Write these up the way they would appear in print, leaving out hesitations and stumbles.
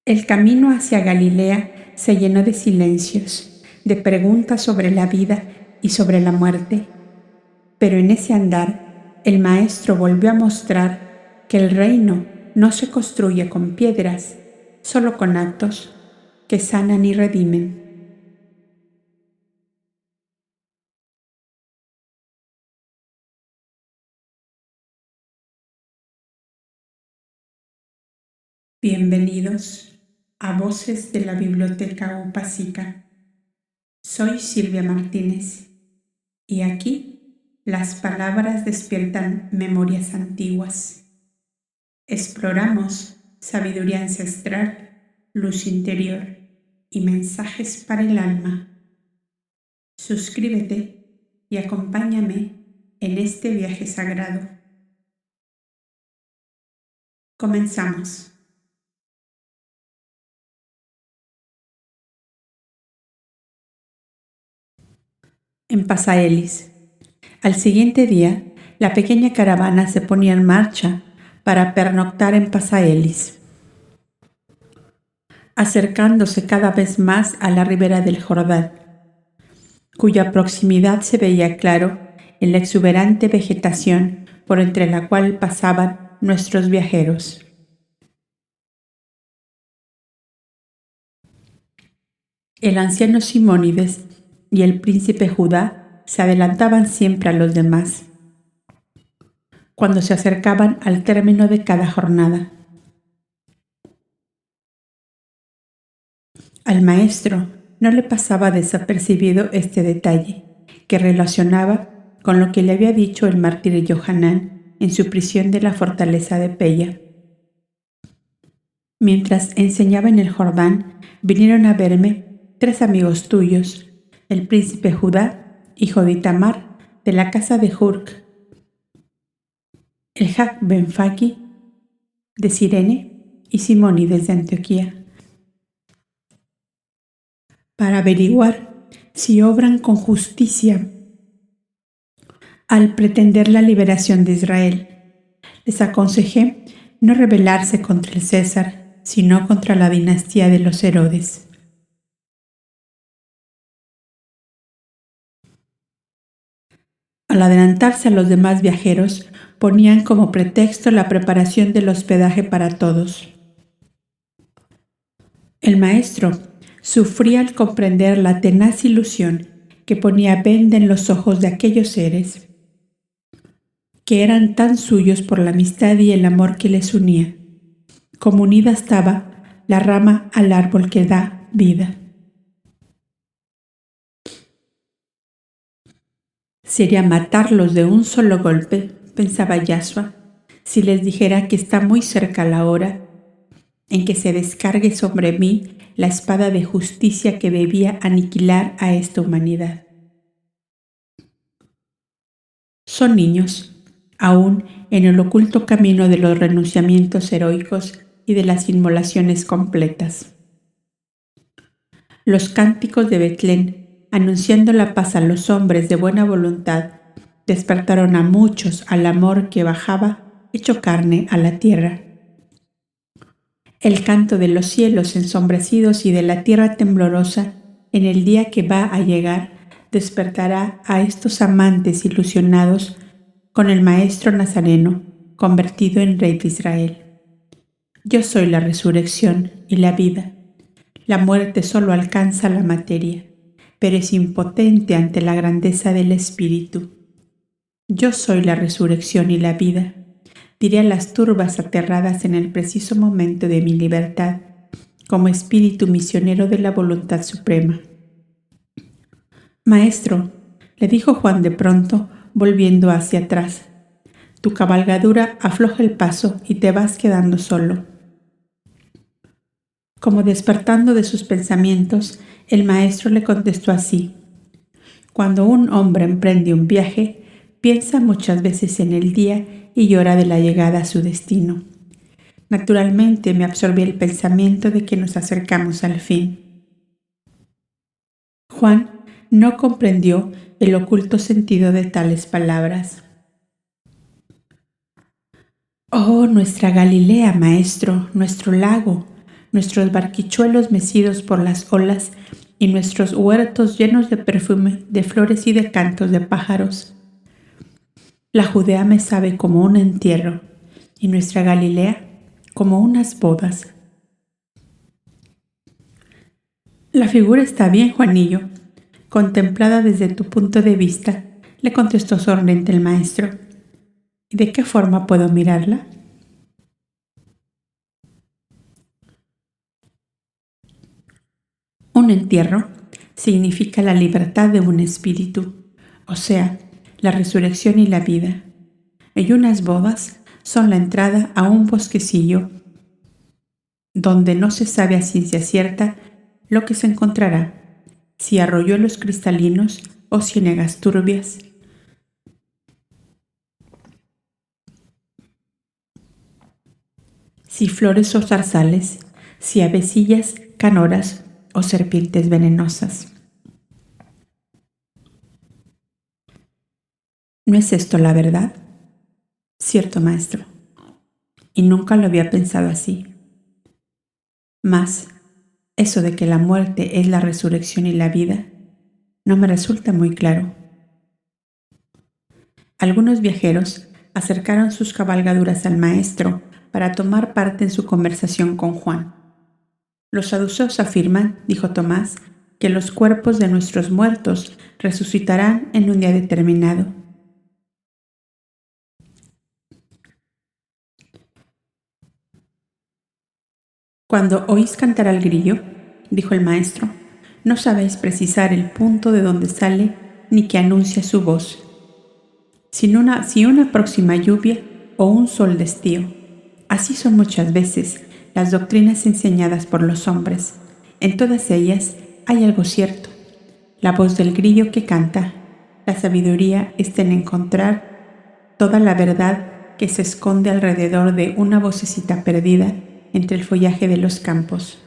El camino hacia Galilea se llenó de silencios, de preguntas sobre la vida y sobre la muerte. Pero en ese andar, el Maestro volvió a mostrar que el reino no se construye con piedras, solo con actos que sanan y redimen. Bienvenidos a Voces de la Biblioteca Upásica. Soy Silvia Martínez y aquí las palabras despiertan memorias antiguas. Exploramos sabiduría ancestral, luz interior y mensajes para el alma. Suscríbete y acompáñame en este viaje sagrado. Comenzamos. En Pasaelis. Al siguiente día, la pequeña caravana se ponía en marcha para pernoctar en Pasaelis, acercándose cada vez más a la ribera del Jordán, cuya proximidad se veía claro en la exuberante vegetación por entre la cual pasaban nuestros viajeros. El anciano Simónides y el príncipe Judá se adelantaban siempre a los demás cuando se acercaban al término de cada jornada. Al maestro no le pasaba desapercibido este detalle, que relacionaba con lo que le había dicho el mártir Yohanan en su prisión de la fortaleza de Peya. Mientras enseñaba en el Jordán, vinieron a verme 3 amigos tuyos, el príncipe Judá, hijo de Itamar, de la casa de Jurk, el Hak ben Faki, de Cirene, y Simónides de Antioquía, para averiguar si obran con justicia al pretender la liberación de Israel. Les aconsejé no rebelarse contra el César, sino contra la dinastía de los Herodes. Al adelantarse a los demás viajeros, ponían como pretexto la preparación del hospedaje para todos. El maestro sufría al comprender la tenaz ilusión que ponía venda en los ojos de aquellos seres, que eran tan suyos por la amistad y el amor que les unía, como unida estaba la rama al árbol que da vida. Sería matarlos de un solo golpe, pensaba Yashua, si les dijera que está muy cerca la hora en que se descargue sobre mí la espada de justicia que debía aniquilar a esta humanidad. Son niños, aún en el oculto camino de los renunciamientos heroicos y de las inmolaciones completas. Los cánticos de Betlén, anunciando la paz a los hombres de buena voluntad, despertaron a muchos al amor que bajaba hecho carne a la tierra. El canto de los cielos ensombrecidos y de la tierra temblorosa en el día que va a llegar despertará a estos amantes ilusionados con el Maestro Nazareno convertido en Rey de Israel. Yo soy la resurrección y la vida. La muerte solo alcanza la materia, pero es impotente ante la grandeza del Espíritu. Yo soy la resurrección y la vida. Diré a las turbas aterradas en el preciso momento de mi libertad, como espíritu misionero de la voluntad suprema. Maestro, le dijo Juan de pronto, volviendo hacia atrás, tu cabalgadura afloja el paso y te vas quedando solo. Como despertando de sus pensamientos, el maestro le contestó así: cuando un hombre emprende un viaje, piensa muchas veces en el día y llora de la llegada a su destino. Naturalmente me absorbió el pensamiento de que nos acercamos al fin. Juan no comprendió el oculto sentido de tales palabras. Oh, nuestra Galilea, maestro, nuestro lago, nuestros barquichuelos mecidos por las olas y nuestros huertos llenos de perfume, de flores y de cantos de pájaros. La Judea me sabe como un entierro y nuestra Galilea como unas bodas. La figura está bien, Juanillo. Contemplada desde tu punto de vista, le contestó sonriente el maestro. ¿Y de qué forma puedo mirarla? Un entierro significa la libertad de un espíritu, o sea, la resurrección y la vida. Y unas bodas son la entrada a un bosquecillo donde no se sabe a ciencia cierta lo que se encontrará, si arroyuelos cristalinos o ciénegas turbias. Si flores o zarzales, si avecillas, canoras o serpientes venenosas. ¿No es esto la verdad? Cierto, maestro. Y nunca lo había pensado así. Mas, eso de que la muerte es la resurrección y la vida, no me resulta muy claro. Algunos viajeros acercaron sus cabalgaduras al maestro para tomar parte en su conversación con Juan. Los saduceos afirman, dijo Tomás, que los cuerpos de nuestros muertos resucitarán en un día determinado. Cuando oís cantar al grillo, dijo el maestro, no sabéis precisar el punto de donde sale ni que anuncia su voz. Si una próxima lluvia o un sol de estío. Así son muchas veces las doctrinas enseñadas por los hombres. En todas ellas hay algo cierto. La voz del grillo que canta, la sabiduría está en encontrar toda la verdad que se esconde alrededor de una vocecita perdida entre el follaje de los campos.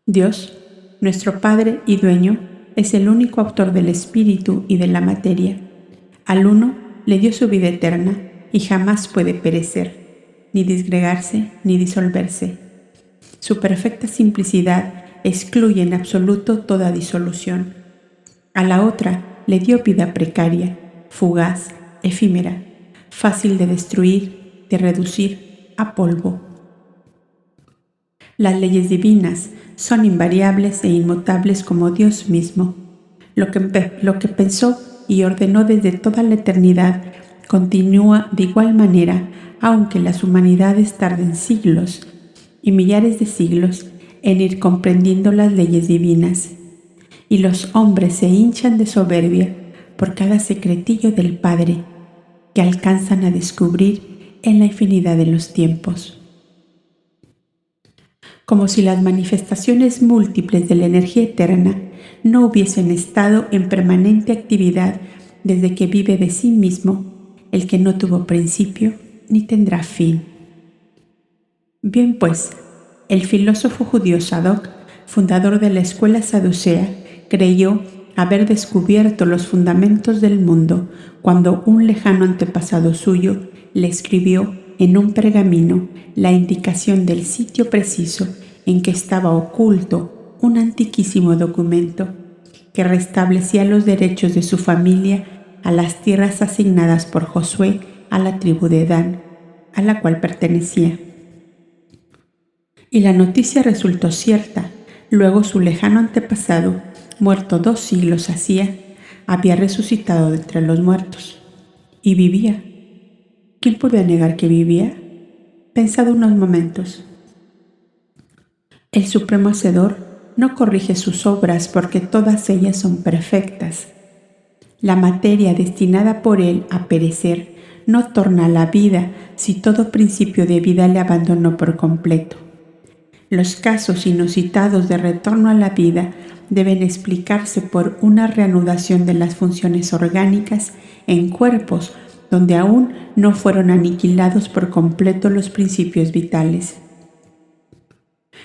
Dios, nuestro Padre y Dueño, es el único autor del espíritu y de la materia. Al uno le dio su vida eterna y jamás puede perecer, ni disgregarse, ni disolverse. Su perfecta simplicidad excluye en absoluto toda disolución. A la otra le dio vida precaria, fugaz, efímera, fácil de destruir, de reducir a polvo. Las leyes divinas son invariables e inmutables como Dios mismo. Lo que pensó y ordenó desde toda la eternidad continúa de igual manera, aunque las humanidades tarden siglos y millares de siglos en ir comprendiendo las leyes divinas. Y los hombres se hinchan de soberbia por cada secretillo del Padre que alcanzan a descubrir en la infinidad de los tiempos. Como si las manifestaciones múltiples de la energía eterna no hubiesen estado en permanente actividad desde que vive de sí mismo, el que no tuvo principio ni tendrá fin. Bien pues, el filósofo judío Sadoc, fundador de la escuela saducea, creyó haber descubierto los fundamentos del mundo cuando un lejano antepasado suyo le escribió en un pergamino la indicación del sitio preciso en que estaba oculto un antiquísimo documento que restablecía los derechos de su familia a las tierras asignadas por Josué a la tribu de Dan, a la cual pertenecía. Y la noticia resultó cierta. Luego su lejano antepasado, muerto 2 siglos hacía, había resucitado de entre los muertos. Y vivía. ¿Quién podía negar que vivía? Pensad unos momentos. El Supremo Hacedor no corrige sus obras porque todas ellas son perfectas. La materia destinada por él a perecer no torna a la vida si todo principio de vida le abandonó por completo. Los casos inusitados de retorno a la vida deben explicarse por una reanudación de las funciones orgánicas en cuerpos donde aún no fueron aniquilados por completo los principios vitales.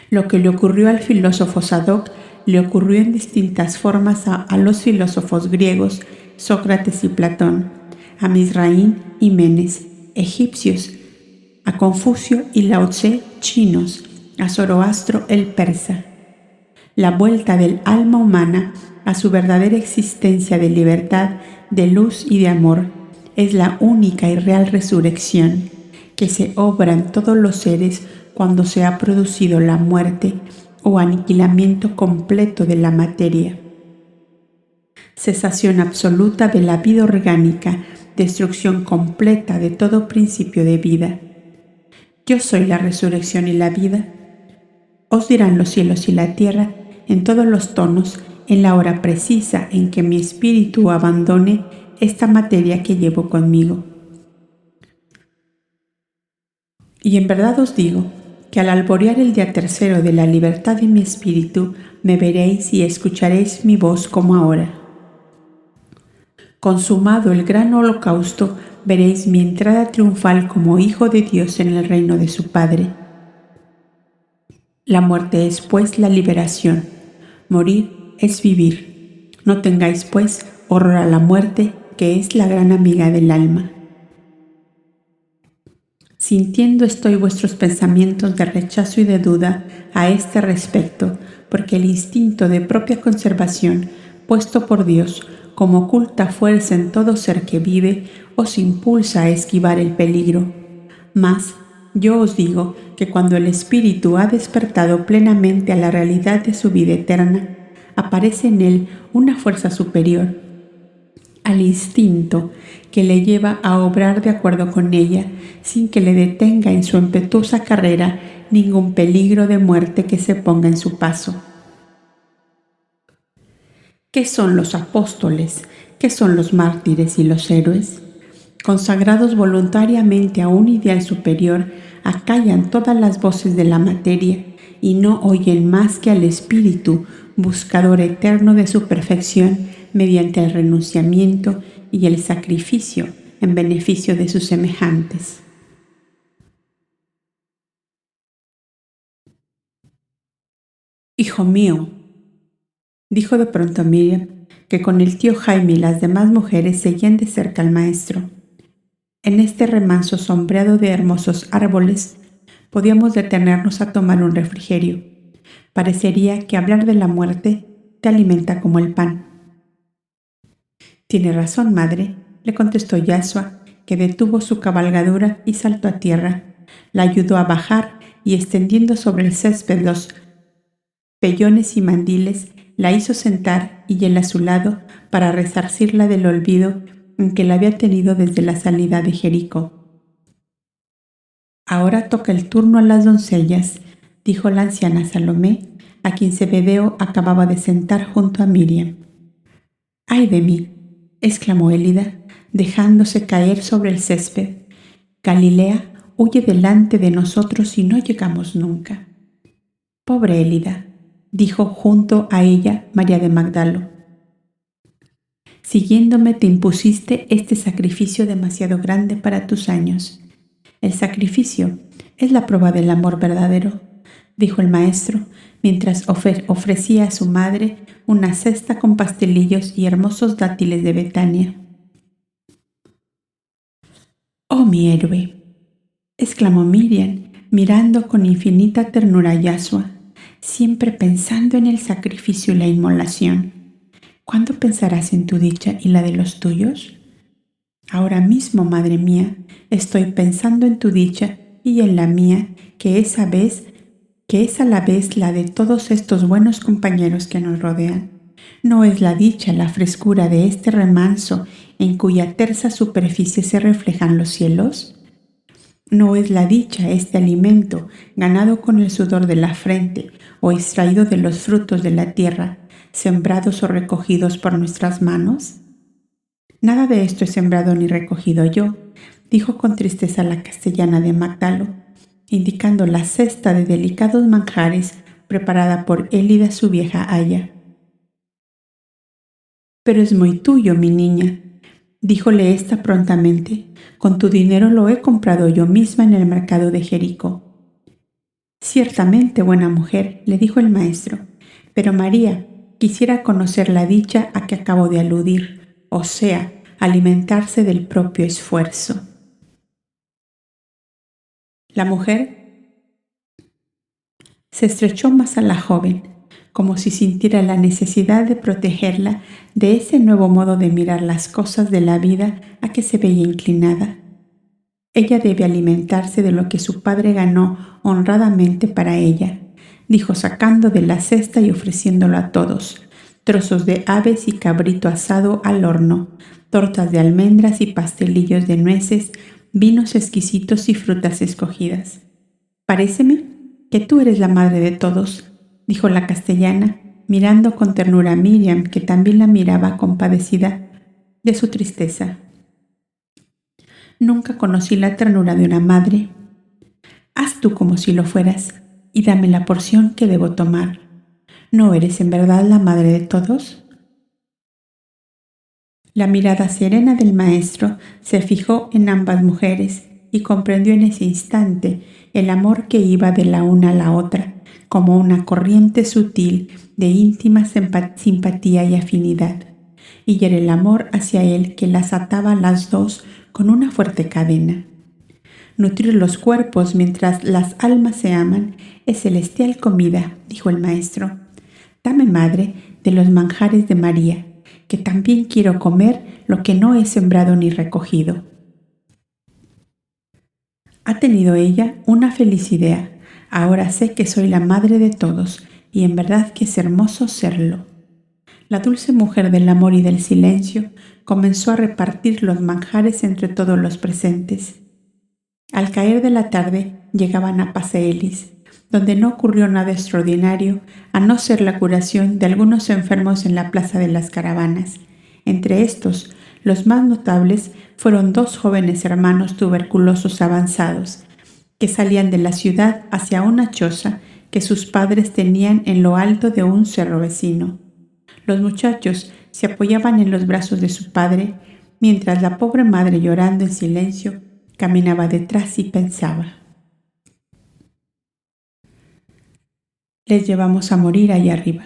Lo que le ocurrió al filósofo Sadoc le ocurrió en distintas formas a los filósofos griegos Sócrates y Platón, a Mizraín y Menes, egipcios, a Confucio y Lao Tse, chinos, a Zoroastro el persa. La vuelta del alma humana a su verdadera existencia de libertad, de luz y de amor es la única y real resurrección que se obra en todos los seres cuando se ha producido la muerte o aniquilamiento completo de la materia. Cesación absoluta de la vida orgánica, destrucción completa de todo principio de vida. Yo soy la resurrección y la vida. Os dirán los cielos y la tierra en todos los tonos en la hora precisa en que mi espíritu abandone esta materia que llevo conmigo. Y en verdad os digo que al alborear el día tercero de la libertad de mi espíritu, me veréis y escucharéis mi voz como ahora. Consumado el gran holocausto, veréis mi entrada triunfal como Hijo de Dios en el reino de su Padre. La muerte es, pues, la liberación. Morir es vivir. No tengáis, pues, horror a la muerte, que es la gran amiga del alma. Sintiendo estoy vuestros pensamientos de rechazo y de duda a este respecto, porque el instinto de propia conservación, puesto por Dios como oculta fuerza en todo ser que vive, os impulsa a esquivar el peligro. Mas, yo os digo que cuando el espíritu ha despertado plenamente a la realidad de su vida eterna, aparece en él una fuerza superior al instinto que le lleva a obrar de acuerdo con ella, sin que le detenga en su impetuosa carrera ningún peligro de muerte que se ponga en su paso. ¿Qué son los apóstoles? ¿Qué son los mártires y los héroes? Consagrados voluntariamente a un ideal superior, acallan todas las voces de la materia y no oyen más que al espíritu, buscador eterno de su perfección, mediante el renunciamiento y el sacrificio en beneficio de sus semejantes. Hijo mío, dijo de pronto Miriam, que con el tío Jaime y las demás mujeres seguían de cerca al maestro. En este remanso sombreado de hermosos árboles, podíamos detenernos a tomar un refrigerio. Parecería que hablar de la muerte te alimenta como el pan. Tiene razón, madre, le contestó Yashua, que detuvo su cabalgadura y saltó a tierra. La ayudó a bajar y, extendiendo sobre el césped los pellones y mandiles, la hizo sentar y él a su lado para resarcirla del olvido en que la había tenido desde la salida de Jericó. Ahora toca el turno a las doncellas, dijo la anciana Salomé, a quien Zebedeo acababa de sentar junto a Miriam. ¡Ay de mí!, exclamó Élida, dejándose caer sobre el césped. Galilea huye delante de nosotros y no llegamos nunca. Pobre Élida, dijo junto a ella María de Magdalo. Siguiéndome te impusiste este sacrificio demasiado grande para tus años. El sacrificio es la prueba del amor verdadero, dijo el maestro, mientras ofrecía a su madre una cesta con pastelillos y hermosos dátiles de Betania. ¡Oh, mi héroe!, exclamó Miriam, mirando con infinita ternura a Yashua, siempre pensando en el sacrificio y la inmolación. ¿Cuándo pensarás en tu dicha y la de los tuyos? Ahora mismo, madre mía, estoy pensando en tu dicha y en la mía, que es a la vez la de todos estos buenos compañeros que nos rodean. ¿No es la dicha la frescura de este remanso en cuya tersa superficie se reflejan los cielos? ¿No es la dicha este alimento ganado con el sudor de la frente o extraído de los frutos de la tierra, sembrados o recogidos por nuestras manos? Nada de esto he sembrado ni recogido yo, dijo con tristeza la castellana de Magdalo, indicando la cesta de delicados manjares preparada por Élida, su vieja aya. Pero es muy tuyo, mi niña, díjole ésta prontamente. Con tu dinero lo he comprado yo misma en el mercado de Jericó. Ciertamente, buena mujer, le dijo el maestro, pero María quisiera conocer la dicha a que acabo de aludir, o sea, alimentarse del propio esfuerzo. La mujer Se estrechó más a la joven, como si sintiera la necesidad de protegerla de ese nuevo modo de mirar las cosas de la vida a que se veía inclinada. Ella debe alimentarse de lo que su padre ganó honradamente para ella, dijo sacando de la cesta y ofreciéndolo a todos: trozos de aves y cabrito asado al horno, tortas de almendras y pastelillos de nueces, vinos exquisitos y frutas escogidas. «Paréceme que tú eres la madre de todos», dijo la castellana, mirando con ternura a Miriam, que también la miraba compadecida de su tristeza. «Nunca conocí la ternura de una madre. Haz tú como si lo fueras y dame la porción que debo tomar. ¿No eres en verdad la madre de todos?». La mirada serena del maestro se fijó en ambas mujeres y comprendió en ese instante el amor que iba de la una a la otra, como una corriente sutil de íntima simpatía y afinidad, y era el amor hacia él que las ataba a las dos con una fuerte cadena. «Nutrir los cuerpos mientras las almas se aman es celestial comida», dijo el maestro. «Dame, madre, de los manjares de María, que también quiero comer lo que no he sembrado ni recogido». Ha tenido ella una feliz idea. Ahora sé que soy la madre de todos, y en verdad que es hermoso serlo. La dulce mujer del amor y del silencio comenzó a repartir los manjares entre todos los presentes. Al caer de la tarde llegaban a Paseelis, donde no ocurrió nada extraordinario, a no ser la curación de algunos enfermos en la plaza de las caravanas. Entre estos, los más notables fueron 2 jóvenes hermanos tuberculosos avanzados, que salían de la ciudad hacia una choza que sus padres tenían en lo alto de un cerro vecino. Los muchachos se apoyaban en los brazos de su padre, mientras la pobre madre, llorando en silencio, caminaba detrás y pensaba: «Les llevamos a morir allá arriba».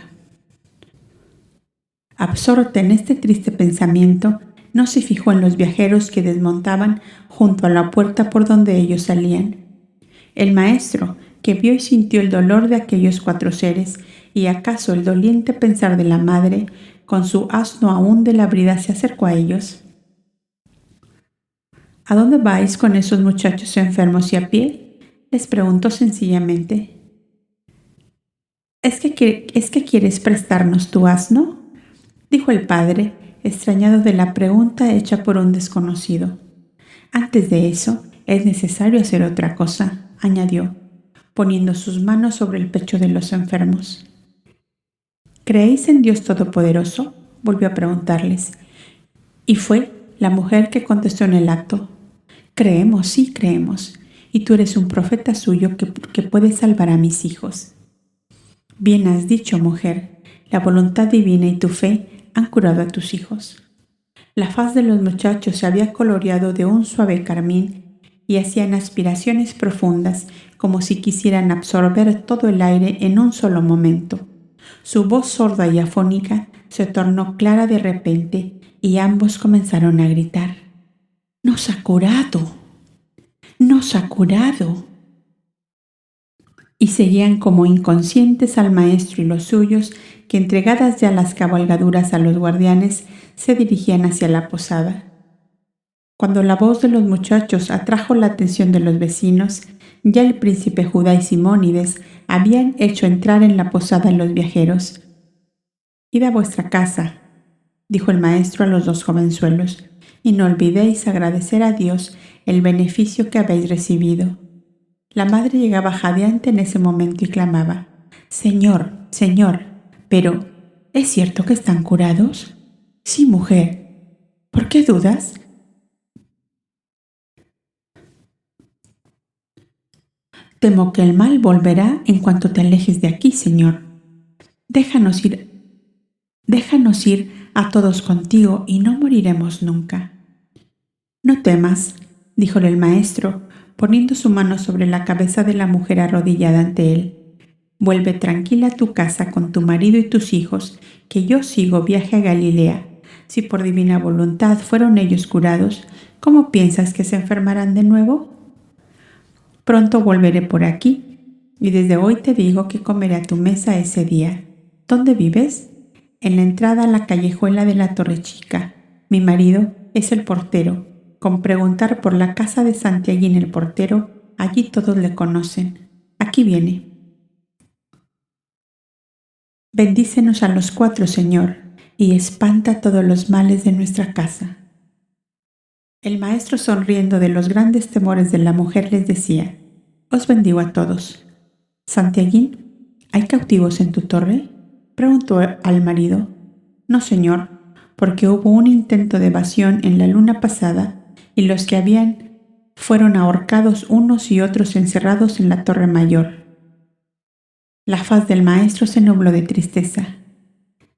Absorta en este triste pensamiento, no se fijó en los viajeros que desmontaban junto a la puerta por donde ellos salían. El maestro, que vio y sintió el dolor de aquellos 4 seres y acaso el doliente pensar de la madre, con su asno aún de la brida se acercó a ellos. «¿A dónde vais con esos muchachos enfermos y a pie?», les preguntó sencillamente. ¿Es que quieres prestarnos tu asno?», dijo el padre, extrañado de la pregunta hecha por un desconocido. «Antes de eso, es necesario hacer otra cosa», añadió, poniendo sus manos sobre el pecho de los enfermos. «¿Creéis en Dios Todopoderoso?», volvió a preguntarles. Y fue la mujer que contestó en el acto: «Creemos, sí creemos, y tú eres un profeta suyo que puede salvar a mis hijos». «Bien has dicho, mujer, la voluntad divina y tu fe han curado a tus hijos». La faz de los muchachos se había coloreado de un suave carmín y hacían aspiraciones profundas, como si quisieran absorber todo el aire en un solo momento. Su voz sorda y afónica se tornó clara de repente y ambos comenzaron a gritar: «¡Nos ha curado! ¡Nos ha curado!». Y seguían como inconscientes al maestro y los suyos, que entregadas ya las cabalgaduras a los guardianes, se dirigían hacia la posada. Cuando la voz de los muchachos atrajo la atención de los vecinos, ya el príncipe Judá y Simónides habían hecho entrar en la posada a los viajeros. «Id a vuestra casa», dijo el maestro a los 2 jovenzuelos, «y no olvidéis agradecer a Dios el beneficio que habéis recibido». La madre llegaba jadeante en ese momento y clamaba: «Señor, Señor, pero ¿es cierto que están curados?». «Sí, mujer. ¿Por qué dudas?». «Temo que el mal volverá en cuanto te alejes de aquí, Señor. Déjanos ir a todos contigo y no moriremos nunca». «No temas», díjole el maestro, poniendo su mano sobre la cabeza de la mujer arrodillada ante él. «Vuelve tranquila a tu casa con tu marido y tus hijos, que yo sigo viaje a Galilea. Si por divina voluntad fueron ellos curados, ¿cómo piensas que se enfermarán de nuevo?». «Pronto volveré por aquí», y desde hoy te digo que comeré a tu mesa ese día. ¿Dónde vives? En la entrada a la callejuela de la Torre Chica. Mi marido es el portero. Con preguntar por la casa de Santiaguín el portero, allí todos le conocen. Aquí viene. Bendícenos a los cuatro, Señor, y espanta todos los males de nuestra casa. El maestro, sonriendo de los grandes temores de la mujer, les decía: Os bendigo a todos. Santiaguín, ¿hay cautivos en tu torre?, preguntó al marido. No, señor, porque hubo un intento de evasión en la luna pasada y los que habían fueron ahorcados unos y otros encerrados en la torre mayor. La faz del maestro se nubló de tristeza.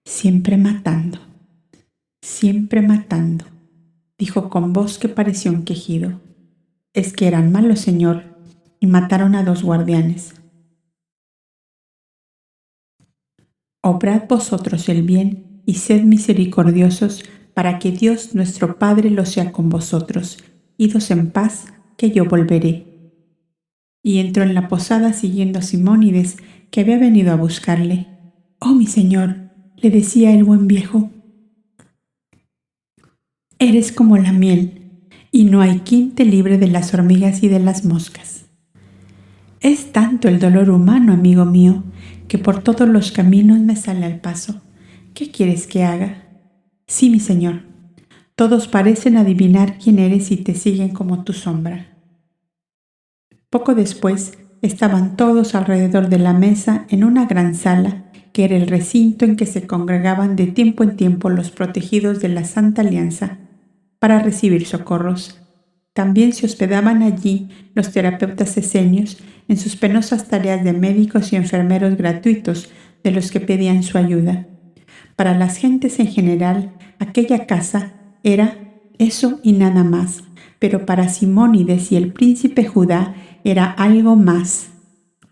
Siempre matando, dijo con voz que parecía un quejido. Es que eran malos, señor, y mataron a 2 guardianes. Obrad vosotros el bien y sed misericordiosos, para que Dios nuestro Padre lo sea con vosotros. Idos en paz, que yo volveré. Y entró en la posada siguiendo a Simónides, que había venido a buscarle. Oh, mi señor, le decía el buen viejo, eres como la miel, y no hay quien te libre de las hormigas y de las moscas. Es tanto el dolor humano, amigo mío, que por todos los caminos me sale al paso. ¿Qué quieres que haga? Sí, mi señor. Todos parecen adivinar quién eres y te siguen como tu sombra. Poco después, estaban todos alrededor de la mesa en una gran sala, que era el recinto en que se congregaban de tiempo en tiempo los protegidos de la Santa Alianza para recibir socorros. También se hospedaban allí los terapeutas esenios en sus penosas tareas de médicos y enfermeros gratuitos de los que pedían su ayuda. Para las gentes en general, aquella casa era eso y nada más, pero para Simónides y el príncipe Judá era algo más,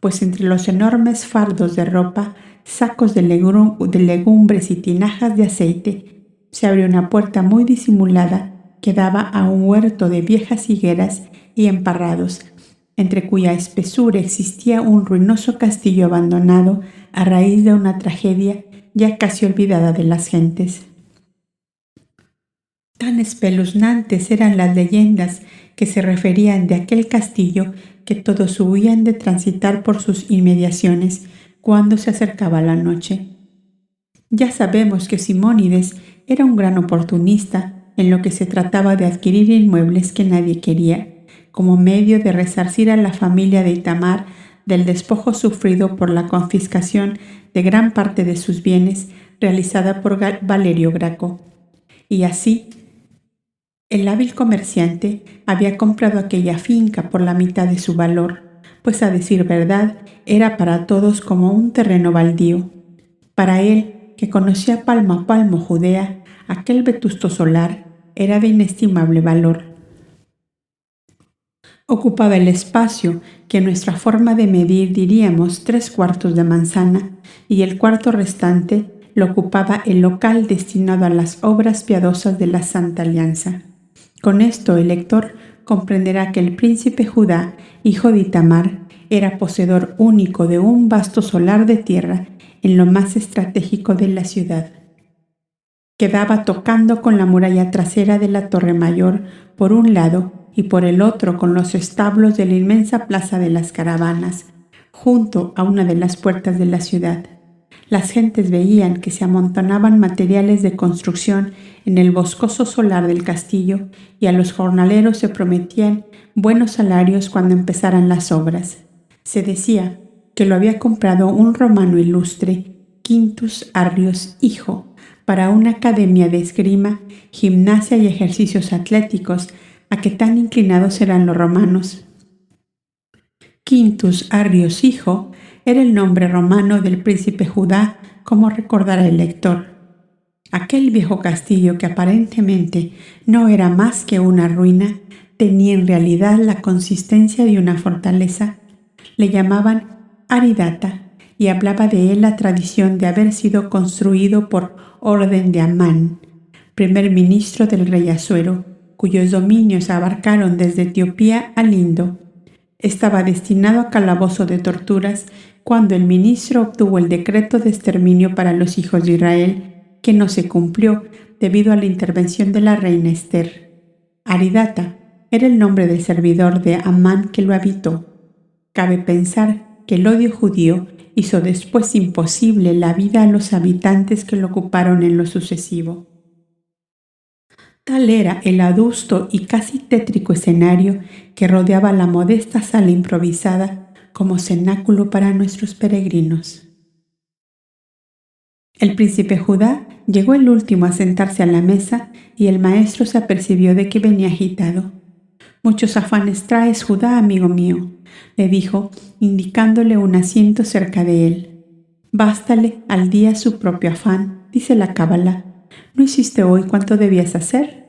pues entre los enormes fardos de ropa, sacos de legumbres y tinajas de aceite, se abrió una puerta muy disimulada que daba a un huerto de viejas higueras y emparrados, entre cuya espesura existía un ruinoso castillo abandonado a raíz de una tragedia ya casi olvidada de las gentes. Tan espeluznantes eran las leyendas que se referían de aquel castillo que todos huían de transitar por sus inmediaciones cuando se acercaba la noche. Ya sabemos que Simónides era un gran oportunista en lo que se trataba de adquirir inmuebles que nadie quería, como medio de resarcir a la familia de Itamar del despojo sufrido por la confiscación de gran parte de sus bienes realizada por Valerio Graco. Y así, el hábil comerciante había comprado aquella finca por la mitad de su valor, pues a decir verdad, era para todos como un terreno baldío. Para él, que conocía palmo a palmo Judea, aquel vetusto solar era de inestimable valor. Ocupaba el espacio que en nuestra forma de medir diríamos 3/4 de manzana, y el cuarto restante lo ocupaba el local destinado a las obras piadosas de la Santa Alianza. Con esto el lector comprenderá que el príncipe Judá, hijo de Itamar, era poseedor único de un vasto solar de tierra en lo más estratégico de la ciudad. Quedaba tocando con la muralla trasera de la Torre Mayor por un lado y por el otro con los establos de la inmensa plaza de las caravanas, junto a una de las puertas de la ciudad. Las gentes veían que se amontonaban materiales de construcción en el boscoso solar del castillo y a los jornaleros se prometían buenos salarios cuando empezaran las obras. Se decía que lo había comprado un romano ilustre, Quintus Arrius hijo, para una academia de esgrima, gimnasia y ejercicios atléticos, a que tan inclinados eran los romanos. Quintus Arrius hijo era el nombre romano del príncipe Judá, como recordará el lector. Aquel viejo castillo, que aparentemente no era más que una ruina, tenía en realidad la consistencia de una fortaleza. Le llamaban Aridata y hablaba de él la tradición de haber sido construido por orden de Amán, primer ministro del rey Asuero, cuyos dominios abarcaron desde Etiopía al Indo. Estaba destinado a calabozo de torturas cuando el ministro obtuvo el decreto de exterminio para los hijos de Israel, que no se cumplió debido a la intervención de la reina Esther. Aridata era el nombre del servidor de Amán que lo habitó. Cabe pensar que el odio judío hizo después imposible la vida a los habitantes que lo ocuparon en lo sucesivo. Tal era el adusto y casi tétrico escenario que rodeaba la modesta sala improvisada como cenáculo para nuestros peregrinos. El príncipe Judá llegó el último a sentarse a la mesa y el maestro se apercibió de que venía agitado. «Muchos afanes traes, Judá, amigo mío», le dijo, indicándole un asiento cerca de él. «Bástale al día su propio afán», dice la Cábala. «¿No hiciste hoy cuanto debías hacer?»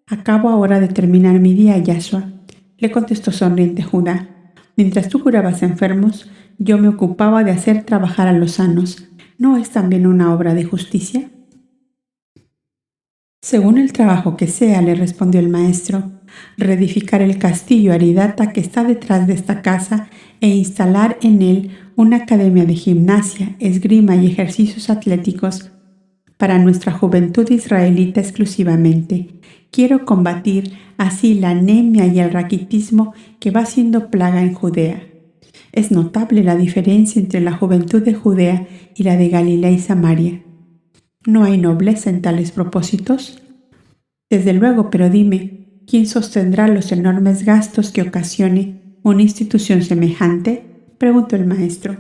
«Acabo ahora de terminar mi día, Yahshua», le contestó sonriente Judá. «Mientras tú curabas enfermos, yo me ocupaba de hacer trabajar a los sanos. ¿No es también una obra de justicia?» «Según el trabajo que sea», le respondió el maestro, «reedificar el castillo Aridata que está detrás de esta casa e instalar en él una academia de gimnasia, esgrima y ejercicios atléticos para nuestra juventud israelita exclusivamente. Quiero combatir así la anemia y el raquitismo que va siendo plaga en Judea». Es notable la diferencia entre la juventud de Judea y la de Galilea y Samaria. ¿No hay nobleza en tales propósitos? Desde luego, pero dime, ¿quién sostendrá los enormes gastos que ocasione una institución semejante?, preguntó el maestro.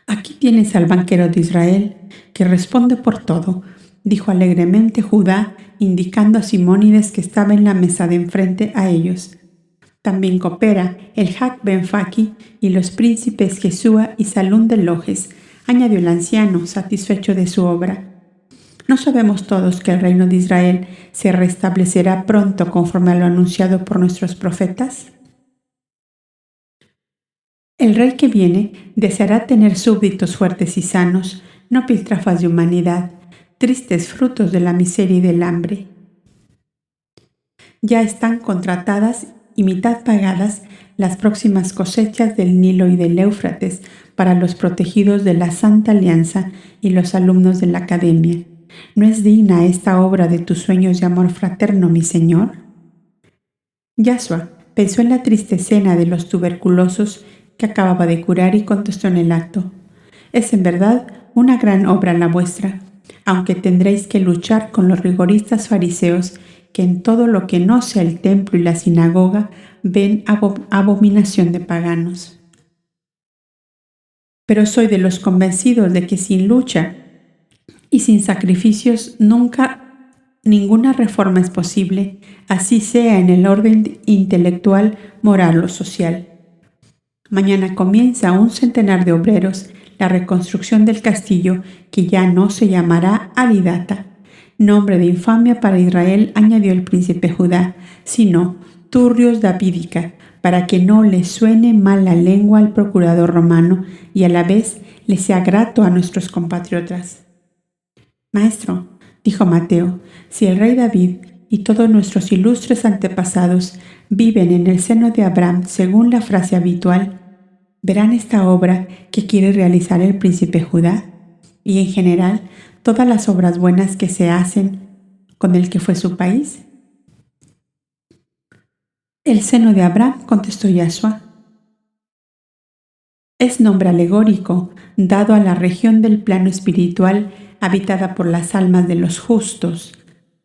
«Aquí tienes al banquero de Israel, que responde por todo», dijo alegremente Judá, indicando a Simónides que estaba en la mesa de enfrente a ellos. «También coopera el Hak Ben Faki y los príncipes Jesúa y Salún de Lojes», añadió el anciano, satisfecho de su obra. ¿No sabemos todos que el reino de Israel se restablecerá pronto conforme a lo anunciado por nuestros profetas? El rey que viene deseará tener súbditos fuertes y sanos, no piltrafas de humanidad, tristes frutos de la miseria y del hambre. Ya están contratadas y mitad pagadas las próximas cosechas del Nilo y del Éufrates para los protegidos de la Santa Alianza y los alumnos de la Academia. ¿No es digna esta obra de tus sueños de amor fraterno, mi señor? Yahshua pensó en la triste escena de los tuberculosos que acababa de curar y contestó en el acto: «Es en verdad una gran obra la vuestra, aunque tendréis que luchar con los rigoristas fariseos que en todo lo que no sea el templo y la sinagoga ven abominación de paganos. Pero soy de los convencidos de que sin lucha y sin sacrificios ninguna reforma es posible, así sea en el orden intelectual, moral o social. Mañana comienza un centenar de obreros la reconstrucción del castillo, que ya no se llamará Aridata, nombre de infamia para Israel, añadió el príncipe Judá, sino Turrios Davídica, para que no le suene mal la lengua al procurador romano y a la vez le sea grato a nuestros compatriotas. «Maestro», dijo Mateo, «si el rey David y todos nuestros ilustres antepasados viven en el seno de Abraham según la frase habitual, ¿verán esta obra que quiere realizar el príncipe Judá? Y en general, todas las obras buenas que se hacen con el que fue su país». «El seno de Abraham», contestó Yahshua, «es nombre alegórico dado a la región del plano espiritual habitada por las almas de los justos,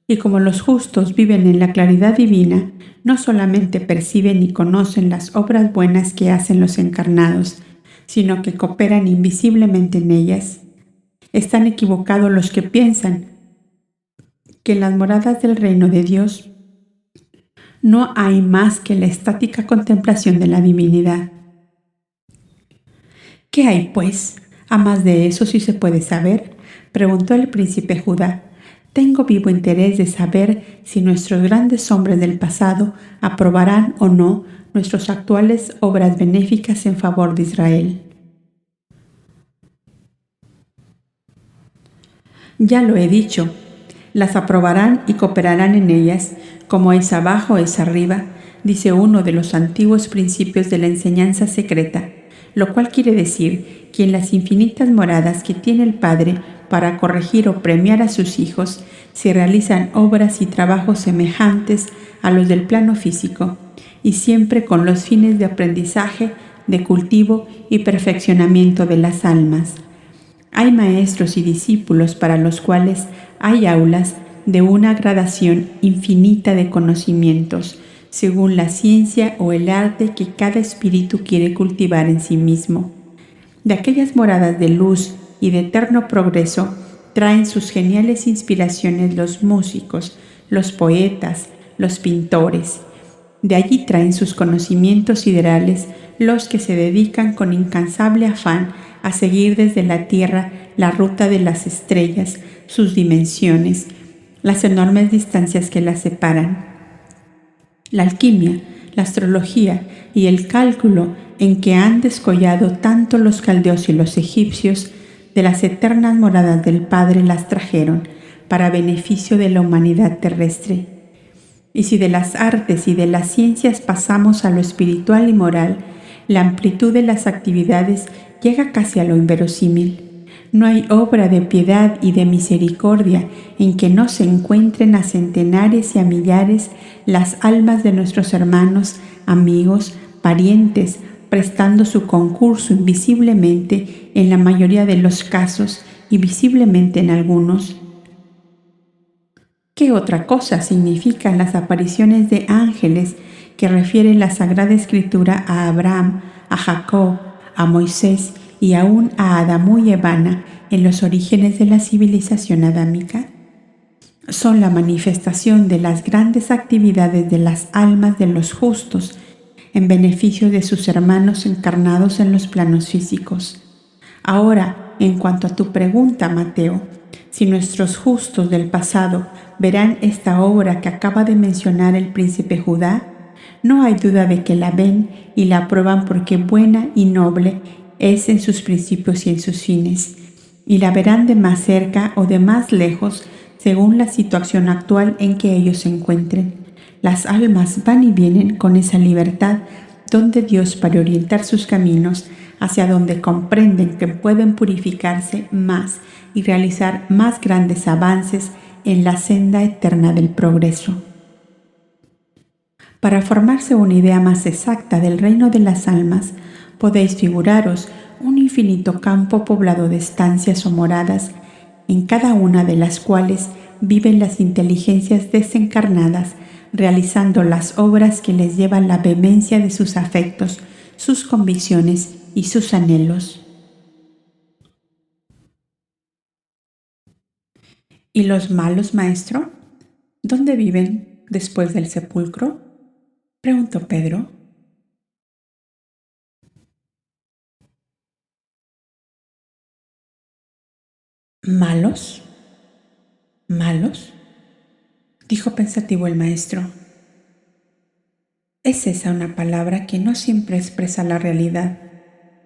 y como los justos viven en la claridad divina, no solamente perciben y conocen las obras buenas que hacen los encarnados, sino que cooperan invisiblemente en ellas. Están equivocados los que piensan que en las moradas del reino de Dios no hay más que la estática contemplación de la divinidad. ¿Qué hay, pues, a más de eso, si se puede saber?», preguntó el príncipe Judá. «Tengo vivo interés de saber si nuestros grandes hombres del pasado aprobarán o no nuestras actuales obras benéficas en favor de Israel». «Ya lo he dicho, las aprobarán y cooperarán en ellas, como es abajo es arriba, dice uno de los antiguos principios de la enseñanza secreta, lo cual quiere decir que en las infinitas moradas que tiene el Padre para corregir o premiar a sus hijos, se realizan obras y trabajos semejantes a los del plano físico, y siempre con los fines de aprendizaje, de cultivo y perfeccionamiento de las almas. Hay maestros y discípulos para los cuales hay aulas de una gradación infinita de conocimientos, según la ciencia o el arte que cada espíritu quiere cultivar en sí mismo. De aquellas moradas de luz y de eterno progreso traen sus geniales inspiraciones los músicos, los poetas, los pintores. De allí traen sus conocimientos siderales los que se dedican con incansable afán a seguir desde la Tierra la ruta de las estrellas, sus dimensiones, las enormes distancias que las separan. La alquimia, la astrología y el cálculo en que han descollado tanto los caldeos y los egipcios, de las eternas moradas del Padre las trajeron para beneficio de la humanidad terrestre. Y si de las artes y de las ciencias pasamos a lo espiritual y moral, la amplitud de las actividades llega casi a lo inverosímil. No hay obra de piedad y de misericordia en que no se encuentren a centenares y a millares las almas de nuestros hermanos, amigos, parientes, prestando su concurso invisiblemente en la mayoría de los casos y visiblemente en algunos. ¿Qué otra cosa significan las apariciones de ángeles que refiere la Sagrada Escritura a Abraham, a Jacob, a Moisés y aún a Adamú y Evana en los orígenes de la civilización adámica? Son la manifestación de las grandes actividades de las almas de los justos en beneficio de sus hermanos encarnados en los planos físicos. Ahora, en cuanto a tu pregunta, Mateo, si nuestros justos del pasado verán esta obra que acaba de mencionar el príncipe Judá, no hay duda de que la ven y la aprueban porque buena y noble es en sus principios y en sus fines, y la verán de más cerca o de más lejos según la situación actual en que ellos se encuentren. Las almas van y vienen con esa libertad donde Dios para orientar sus caminos hacia donde comprenden que pueden purificarse más y realizar más grandes avances en la senda eterna del progreso. Para formarse una idea más exacta del reino de las almas, podéis figuraros un infinito campo poblado de estancias o moradas, en cada una de las cuales viven las inteligencias desencarnadas, realizando las obras que les llevan la vehemencia de sus afectos, sus convicciones y sus anhelos. ¿Y los malos, maestro? ¿Dónde viven después del sepulcro?, preguntó Pedro. ¿Malos? ¿Malos?, dijo pensativo el maestro. Es esa una palabra que no siempre expresa la realidad.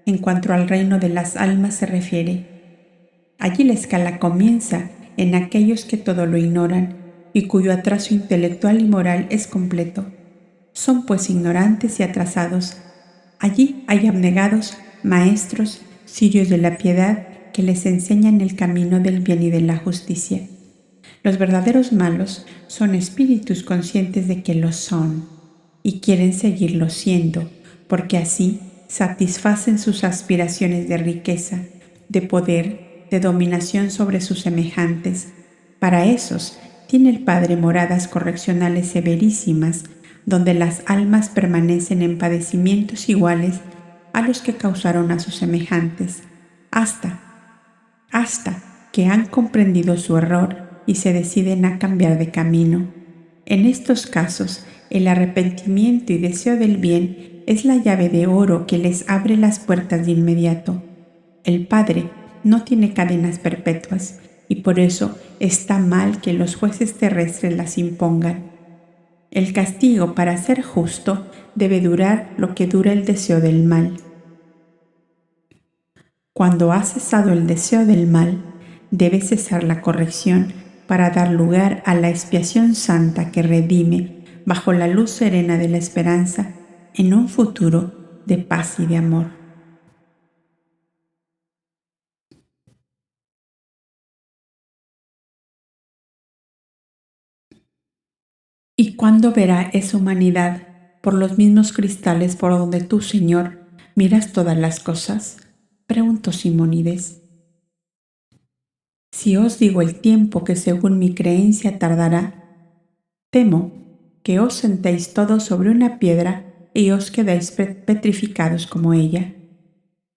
En cuanto al reino de las almas se refiere, allí la escala comienza en aquellos que todo lo ignoran y cuyo atraso intelectual y moral es completo. Son pues ignorantes y atrasados. Allí hay abnegados, maestros, cirios de la piedad que les enseñan el camino del bien y de la justicia. Los verdaderos malos son espíritus conscientes de que lo son y quieren seguirlo siendo, porque así satisfacen sus aspiraciones de riqueza, de poder, de dominación sobre sus semejantes. Para esos tiene el Padre moradas correccionales severísimas, donde las almas permanecen en padecimientos iguales a los que causaron a sus semejantes, hasta que han comprendido su error y se deciden a cambiar de camino. En estos casos, el arrepentimiento y deseo del bien es la llave de oro que les abre las puertas de inmediato. El Padre no tiene cadenas perpetuas y por eso está mal que los jueces terrestres las impongan. El castigo, para ser justo, debe durar lo que dura el deseo del mal. Cuando ha cesado el deseo del mal, debe cesar la corrección para dar lugar a la expiación santa que redime, bajo la luz serena de la esperanza en un futuro de paz y de amor. ¿Y cuándo verá esa humanidad por los mismos cristales por donde tú, Señor, miras todas las cosas? Preguntó Simónides. Si os digo el tiempo que según mi creencia tardará, temo que os sentéis todos sobre una piedra y os quedéis petrificados como ella.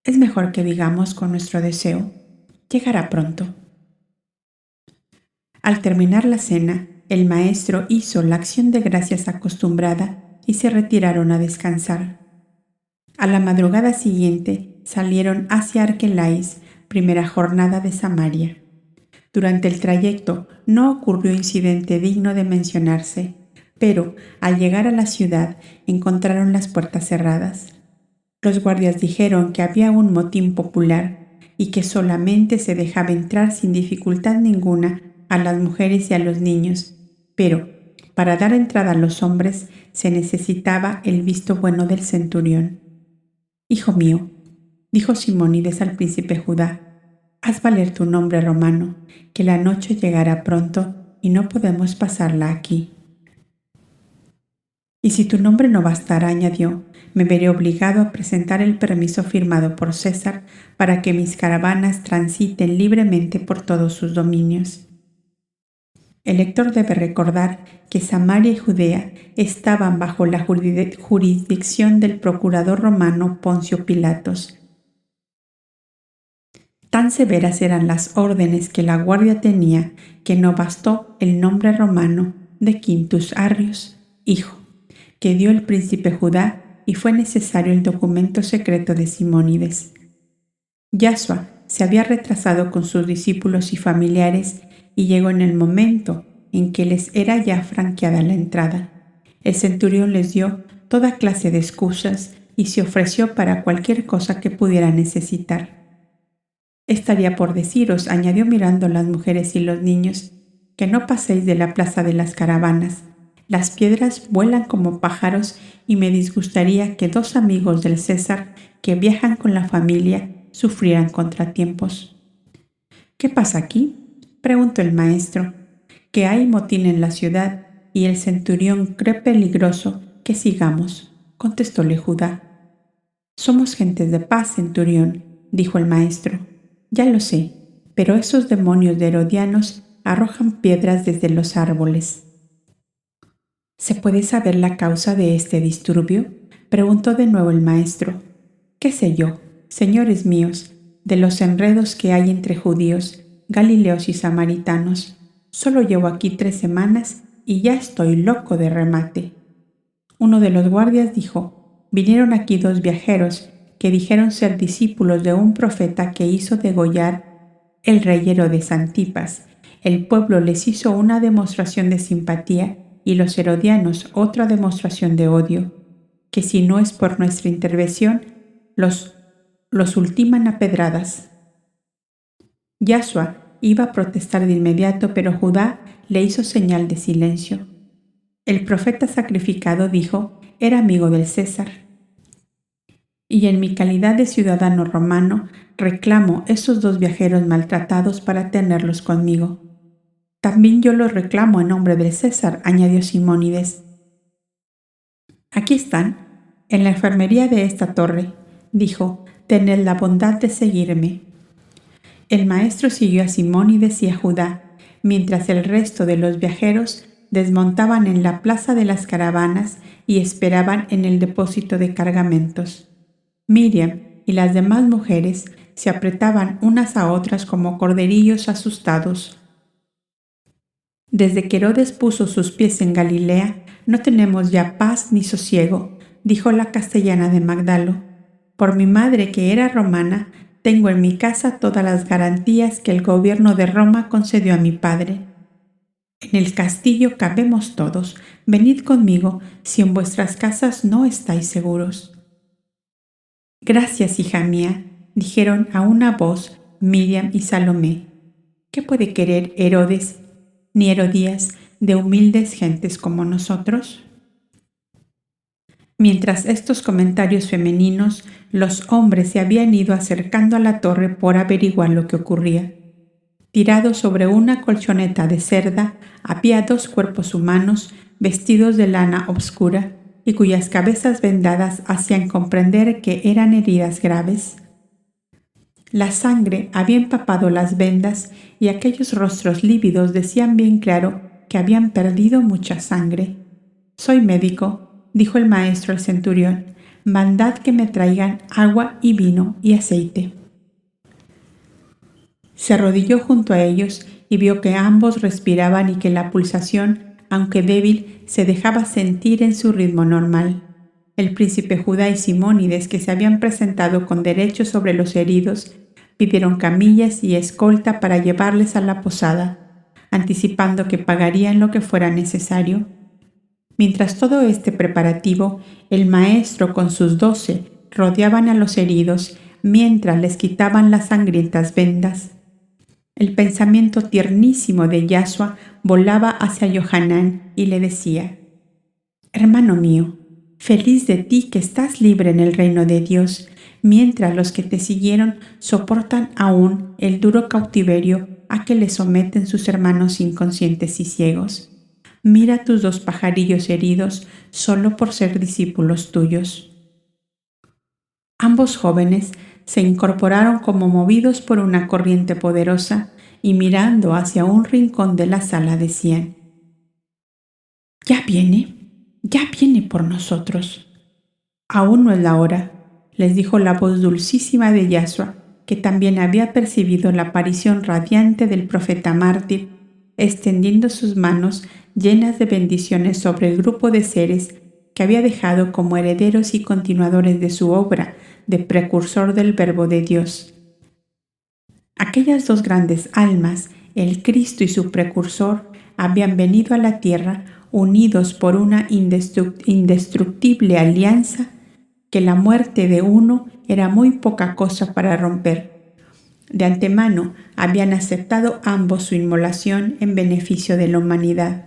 Es mejor que digamos con nuestro deseo, llegará pronto. Al terminar la cena, el maestro hizo la acción de gracias acostumbrada y se retiraron a descansar. A la madrugada siguiente salieron hacia Arquelais, primera jornada de Samaria. Durante el trayecto no ocurrió incidente digno de mencionarse, pero al llegar a la ciudad encontraron las puertas cerradas. Los guardias dijeron que había un motín popular y que solamente se dejaba entrar sin dificultad ninguna a las mujeres y a los niños, pero para dar entrada a los hombres se necesitaba el visto bueno del centurión. «Hijo mío», dijo Simónides al príncipe Judá, «haz valer tu nombre romano, que la noche llegará pronto y no podemos pasarla aquí». «Y si tu nombre no bastará», añadió, «me veré obligado a presentar el permiso firmado por César para que mis caravanas transiten libremente por todos sus dominios». El lector debe recordar que Samaria y Judea estaban bajo la jurisdicción del procurador romano Poncio Pilatos. Tan severas eran las órdenes que la guardia tenía que no bastó el nombre romano de Quintus Arrius, hijo, que dio el príncipe Judá, y fue necesario el documento secreto de Simónides. Yasua se había retrasado con sus discípulos y familiares y llegó en el momento en que les era ya franqueada la entrada. El centurión les dio toda clase de excusas y se ofreció para cualquier cosa que pudiera necesitar. «Estaría por deciros», añadió mirando a las mujeres y los niños, «que no paséis de la plaza de las caravanas. Las piedras vuelan como pájaros y me disgustaría que dos amigos del César que viajan con la familia sufrieran contratiempos». «¿Qué pasa aquí?», preguntó el maestro. «Que hay motín en la ciudad y el centurión cree peligroso que sigamos», contestóle Judá. «Somos gentes de paz, centurión», dijo el maestro. «Ya lo sé, pero esos demonios de herodianos arrojan piedras desde los árboles». «¿Se puede saber la causa de este disturbio?», preguntó de nuevo el maestro. «¿Qué sé yo, señores míos, de los enredos que hay entre judíos, galileos y samaritanos? Solo llevo aquí 3 semanas y ya estoy loco de remate». Uno de los guardias dijo: «Vinieron aquí 2 viajeros que dijeron ser discípulos de un profeta que hizo degollar el rey Herodes Antipas. El pueblo les hizo una demostración de simpatía y los herodianos otra demostración de odio, que si no es por nuestra intervención, los ultiman a pedradas». Yasua iba a protestar de inmediato, pero Judá le hizo señal de silencio. El profeta sacrificado, dijo, era amigo del César. Y en mi calidad de ciudadano romano, reclamo esos 2 viajeros maltratados para tenerlos conmigo. También yo los reclamo en nombre del César, añadió Simónides. Aquí están, en la enfermería de esta torre, dijo, tened la bondad de seguirme. El maestro siguió a Simónides y a Judá, mientras el resto de los viajeros desmontaban en la plaza de las caravanas y esperaban en el depósito de cargamentos. Miriam y las demás mujeres se apretaban unas a otras como corderillos asustados. Desde que Herodes puso sus pies en Galilea, no tenemos ya paz ni sosiego, dijo la castellana de Magdalo. Por mi madre, que era romana, tengo en mi casa todas las garantías que el gobierno de Roma concedió a mi padre. En el castillo cabemos todos. Venid conmigo si en vuestras casas no estáis seguros. Gracias, hija mía, dijeron a una voz Miriam y Salomé. ¿Qué puede querer Herodes ni Herodías de humildes gentes como nosotros? Mientras estos comentarios femeninos, los hombres se habían ido acercando a la torre por averiguar lo que ocurría. Tirados sobre una colchoneta de cerda, había 2 cuerpos humanos vestidos de lana oscura y cuyas cabezas vendadas hacían comprender que eran heridas graves. La sangre había empapado las vendas y aquellos rostros lívidos decían bien claro que habían perdido mucha sangre. «Soy médico», dijo el maestro al centurión. «Mandad que me traigan agua y vino y aceite». Se arrodilló junto a ellos y vio que ambos respiraban y que la pulsación, aunque débil, se dejaba sentir en su ritmo normal. El príncipe Judá y Simónides, que se habían presentado con derecho sobre los heridos, pidieron camillas y escolta para llevarles a la posada, anticipando que pagarían lo que fuera necesario. Mientras todo este preparativo, el maestro con sus 12 rodeaban a los heridos mientras les quitaban las sangrientas vendas. El pensamiento tiernísimo de Yashua volaba hacia Yohanan y le decía: «Hermano mío, feliz de ti que estás libre en el reino de Dios, mientras los que te siguieron soportan aún el duro cautiverio a que le someten sus hermanos inconscientes y ciegos. Mira tus 2 pajarillos heridos solo por ser discípulos tuyos». Ambos jóvenes se incorporaron como movidos por una corriente poderosa y mirando hacia un rincón de la sala decían: ya viene por nosotros». «Aún no es la hora», les dijo la voz dulcísima de Yashua, que también había percibido la aparición radiante del profeta mártir, extendiendo sus manos llenas de bendiciones sobre el grupo de seres que había dejado como herederos y continuadores de su obra de precursor del Verbo de Dios. Aquellas 2 grandes almas, el Cristo y su precursor, habían venido a la tierra unidos por una indestructible alianza que la muerte de uno era muy poca cosa para romper. De antemano habían aceptado ambos su inmolación en beneficio de la humanidad.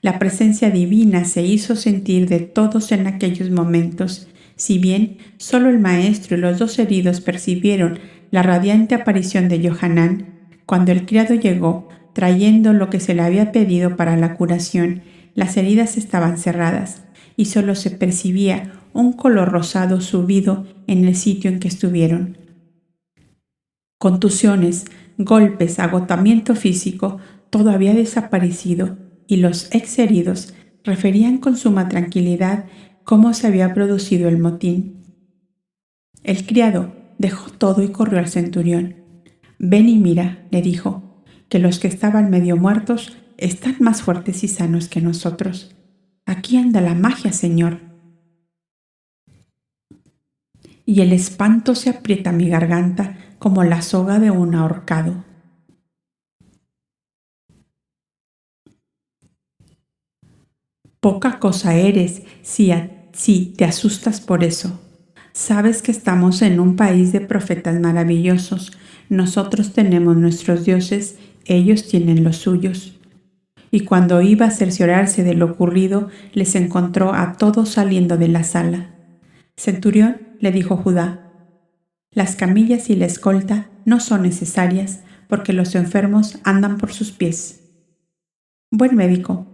La presencia divina se hizo sentir de todos en aquellos momentos, si bien solo el maestro y los 2 heridos percibieron la radiante aparición de Yohanan. Cuando el criado llegó, trayendo lo que se le había pedido para la curación, las heridas estaban cerradas y solo se percibía un color rosado subido en el sitio en que estuvieron. Contusiones, golpes, agotamiento físico, todo había desaparecido y los exheridos referían con suma tranquilidad cómo se había producido el motín. El criado dejó todo y corrió al centurión. «Ven y mira», le dijo, «que los que estaban medio muertos están más fuertes y sanos que nosotros. Aquí anda la magia, Señor. Y el espanto se aprieta mi garganta como la soga de un ahorcado». Poca cosa eres si te asustas por eso. Sabes que estamos en un país de profetas maravillosos. Nosotros tenemos nuestros dioses, ellos tienen los suyos. Y cuando iba a cerciorarse de lo ocurrido, les encontró a todos saliendo de la sala. «Centurión», le dijo Judá, «las camillas y la escolta no son necesarias porque los enfermos andan por sus pies. Buen médico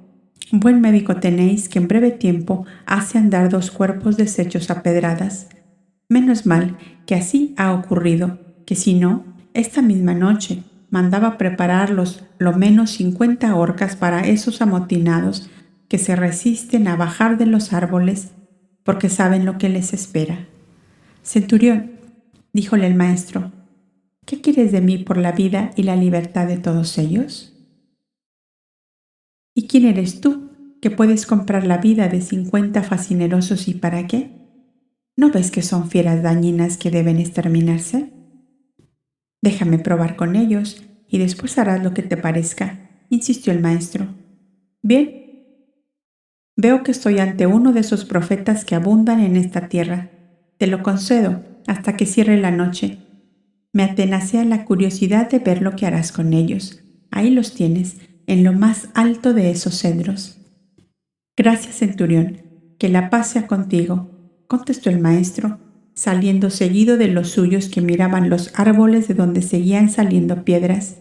tenéis que en breve tiempo hace andar 2 cuerpos deshechos a pedradas. Menos mal que así ha ocurrido, que si no, esta misma noche mandaba preparar lo menos 50 horcas para esos amotinados que se resisten a bajar de los árboles porque saben lo que les espera». «Centurión», díjole el maestro, «¿qué quieres de mí por la vida y la libertad de todos ellos? ¿Y quién eres tú que puedes comprar la vida de 50 fascinerosos y para qué? ¿No ves que son fieras dañinas que deben exterminarse? Déjame probar con ellos y después harás lo que te parezca», insistió el maestro. «Bien, veo que estoy ante uno de esos profetas que abundan en esta tierra. Te lo concedo hasta que cierre la noche. Me atenacea la curiosidad de ver lo que harás con ellos. Ahí los tienes, en lo más alto de esos cedros». «Gracias, centurión. que la paz sea contigo, contestó el maestro, saliendo seguido de los suyos que miraban los árboles de donde seguían saliendo piedras.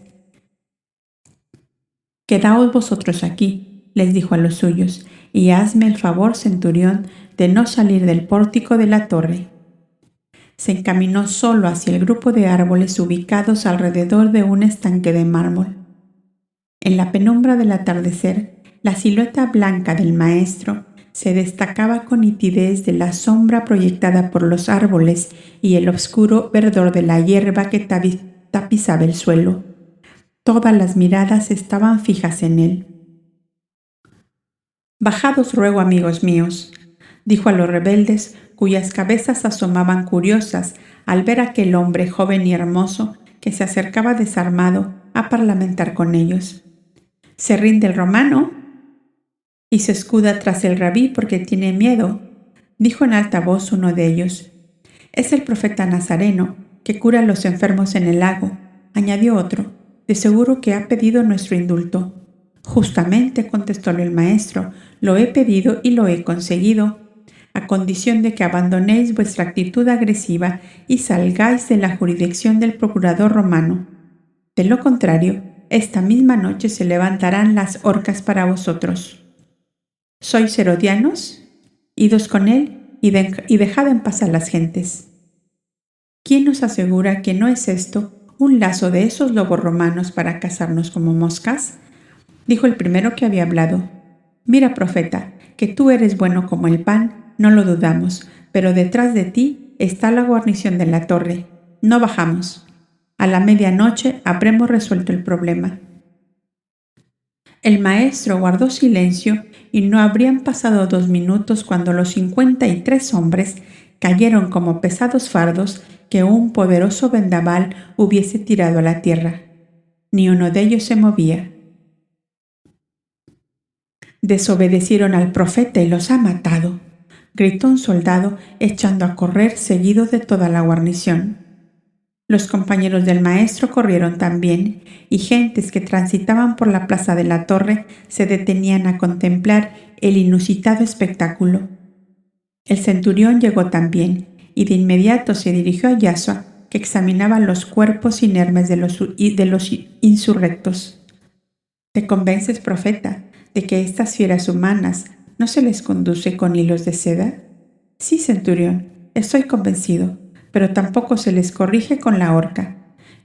Quedaos vosotros aquí, les dijo a los suyos, y hazme el favor, centurión, de no salir del pórtico de la torre. Se encaminó solo hacia el grupo de árboles ubicados alrededor de un estanque de mármol. En la penumbra del atardecer, la silueta blanca del maestro se destacaba con nitidez de la sombra proyectada por los árboles y el oscuro verdor de la hierba que tapizaba el suelo. Todas las miradas estaban fijas en él. «Bajad, os ruego, amigos míos», dijo a los rebeldes, cuyas cabezas asomaban curiosas al ver a aquel hombre joven y hermoso que se acercaba desarmado a parlamentar con ellos. «¿Se rinde el romano? Y se escuda tras el rabí porque tiene miedo», dijo en alta voz uno de ellos. «Es el profeta Nazareno, que cura a los enfermos en el lago», añadió otro. «De seguro que ha pedido nuestro indulto». «Justamente», contestóle el maestro, «lo he pedido y lo he conseguido, a condición de que abandonéis vuestra actitud agresiva y salgáis de la jurisdicción del procurador romano. De lo contrario, esta misma noche se levantarán las horcas para vosotros. ¿Sois herodianos? Idos con él y dejad en paz a las gentes». «¿Quién nos asegura que no es esto un lazo de esos lobos romanos para cazarnos como moscas?», dijo el primero que había hablado. «Mira, profeta, que tú eres bueno como el pan, no lo dudamos, pero detrás de ti está la guarnición de la torre. No bajamos. A la medianoche habremos resuelto el problema». El maestro guardó silencio y no habrían pasado 2 minutos cuando los 53 hombres cayeron como pesados fardos que un poderoso vendaval hubiese tirado a la tierra. Ni uno de ellos se movía. «Desobedecieron al profeta y los ha matado», gritó un soldado echando a correr seguido de toda la guarnición. Los compañeros del maestro corrieron también, y gentes que transitaban por la plaza de la torre se detenían a contemplar el inusitado espectáculo. El centurión llegó también, y de inmediato se dirigió a Yasua, que examinaba los cuerpos inermes de los insurrectos. «¿Te convences, profeta, de que estas fieras humanas no se les conduce con hilos de seda?» «Sí, centurión, estoy convencido, pero tampoco se les corrige con la horca.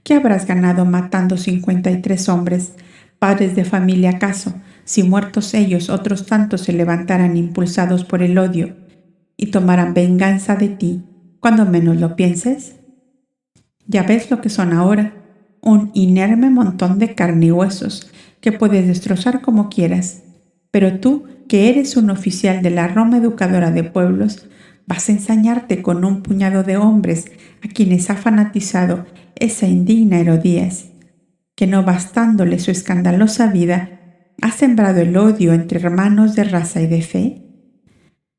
¿Qué habrás ganado matando 53 hombres, padres de familia acaso, si muertos ellos otros tantos se levantaran impulsados por el odio y tomaran venganza de ti cuando menos lo pienses? Ya ves lo que son ahora, un inerme montón de carne y huesos que puedes destrozar como quieras. Pero tú, que eres un oficial de la Roma educadora de pueblos, vas a ensañarte con un puñado de hombres a quienes ha fanatizado esa indigna Herodías, que no bastándole su escandalosa vida, ha sembrado el odio entre hermanos de raza y de fe.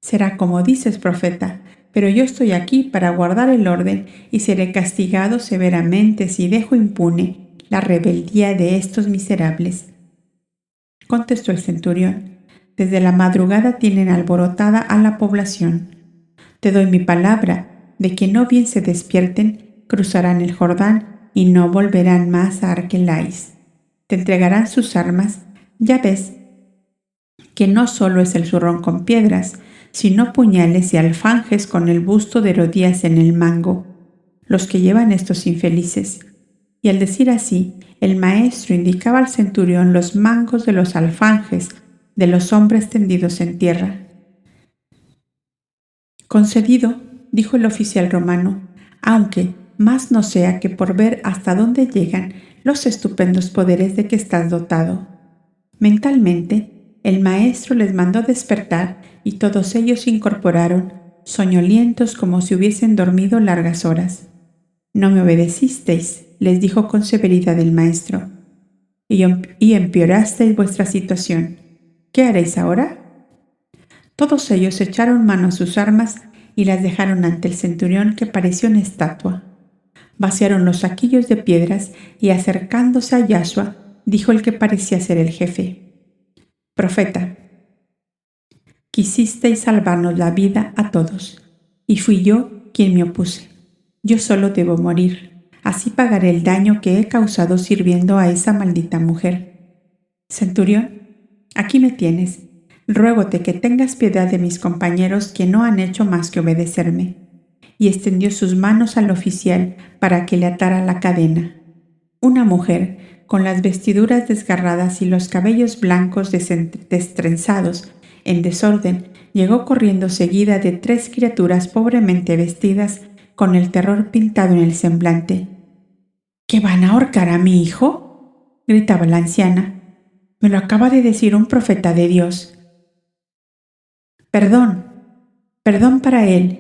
Será como dices, profeta, pero yo estoy aquí para guardar el orden y seré castigado severamente si dejo impune la rebeldía de estos miserables», contestó el centurión. «Desde la madrugada tienen alborotada a la población. Te doy mi palabra de que no bien se despierten, cruzarán el Jordán y no volverán más a Arquelais. Te entregarán sus armas. Ya ves que no solo es el zurrón con piedras, sino puñales y alfanjes con el busto de Herodías en el mango, los que llevan estos infelices». Y al decir así, el maestro indicaba al centurión los mangos de los alfanjes de los hombres tendidos en tierra. «Concedido», dijo el oficial romano, «aunque más no sea que por ver hasta dónde llegan los estupendos poderes de que estás dotado». Mentalmente, el maestro les mandó despertar y todos ellos se incorporaron, soñolientos como si hubiesen dormido largas horas. «No me obedecisteis», les dijo con severidad el maestro, «y empeorasteis vuestra situación. ¿Qué haréis ahora?». Todos ellos echaron mano a sus armas y las dejaron ante el centurión, que parecía una estatua. Vaciaron los saquillos de piedras y, acercándose a Yasua, dijo el que parecía ser el jefe: «Profeta, Quisisteis salvarnos la vida a todos, y fui yo quien me opuse. Yo solo debo morir. Así pagaré el daño que he causado sirviendo a esa maldita mujer. Centurión, aquí me tienes. Ruégote que tengas piedad de mis compañeros que no han hecho más que obedecerme. Y extendió sus manos al oficial para que le atara la cadena. Una mujer, con las vestiduras desgarradas y los cabellos blancos destrenzados en desorden, llegó corriendo seguida de 3 criaturas pobremente vestidas con el terror pintado en el semblante. ¿Que van a ahorcar a mi hijo?, gritaba la anciana. Me lo acaba de decir un profeta de Dios. Perdón, perdón para él.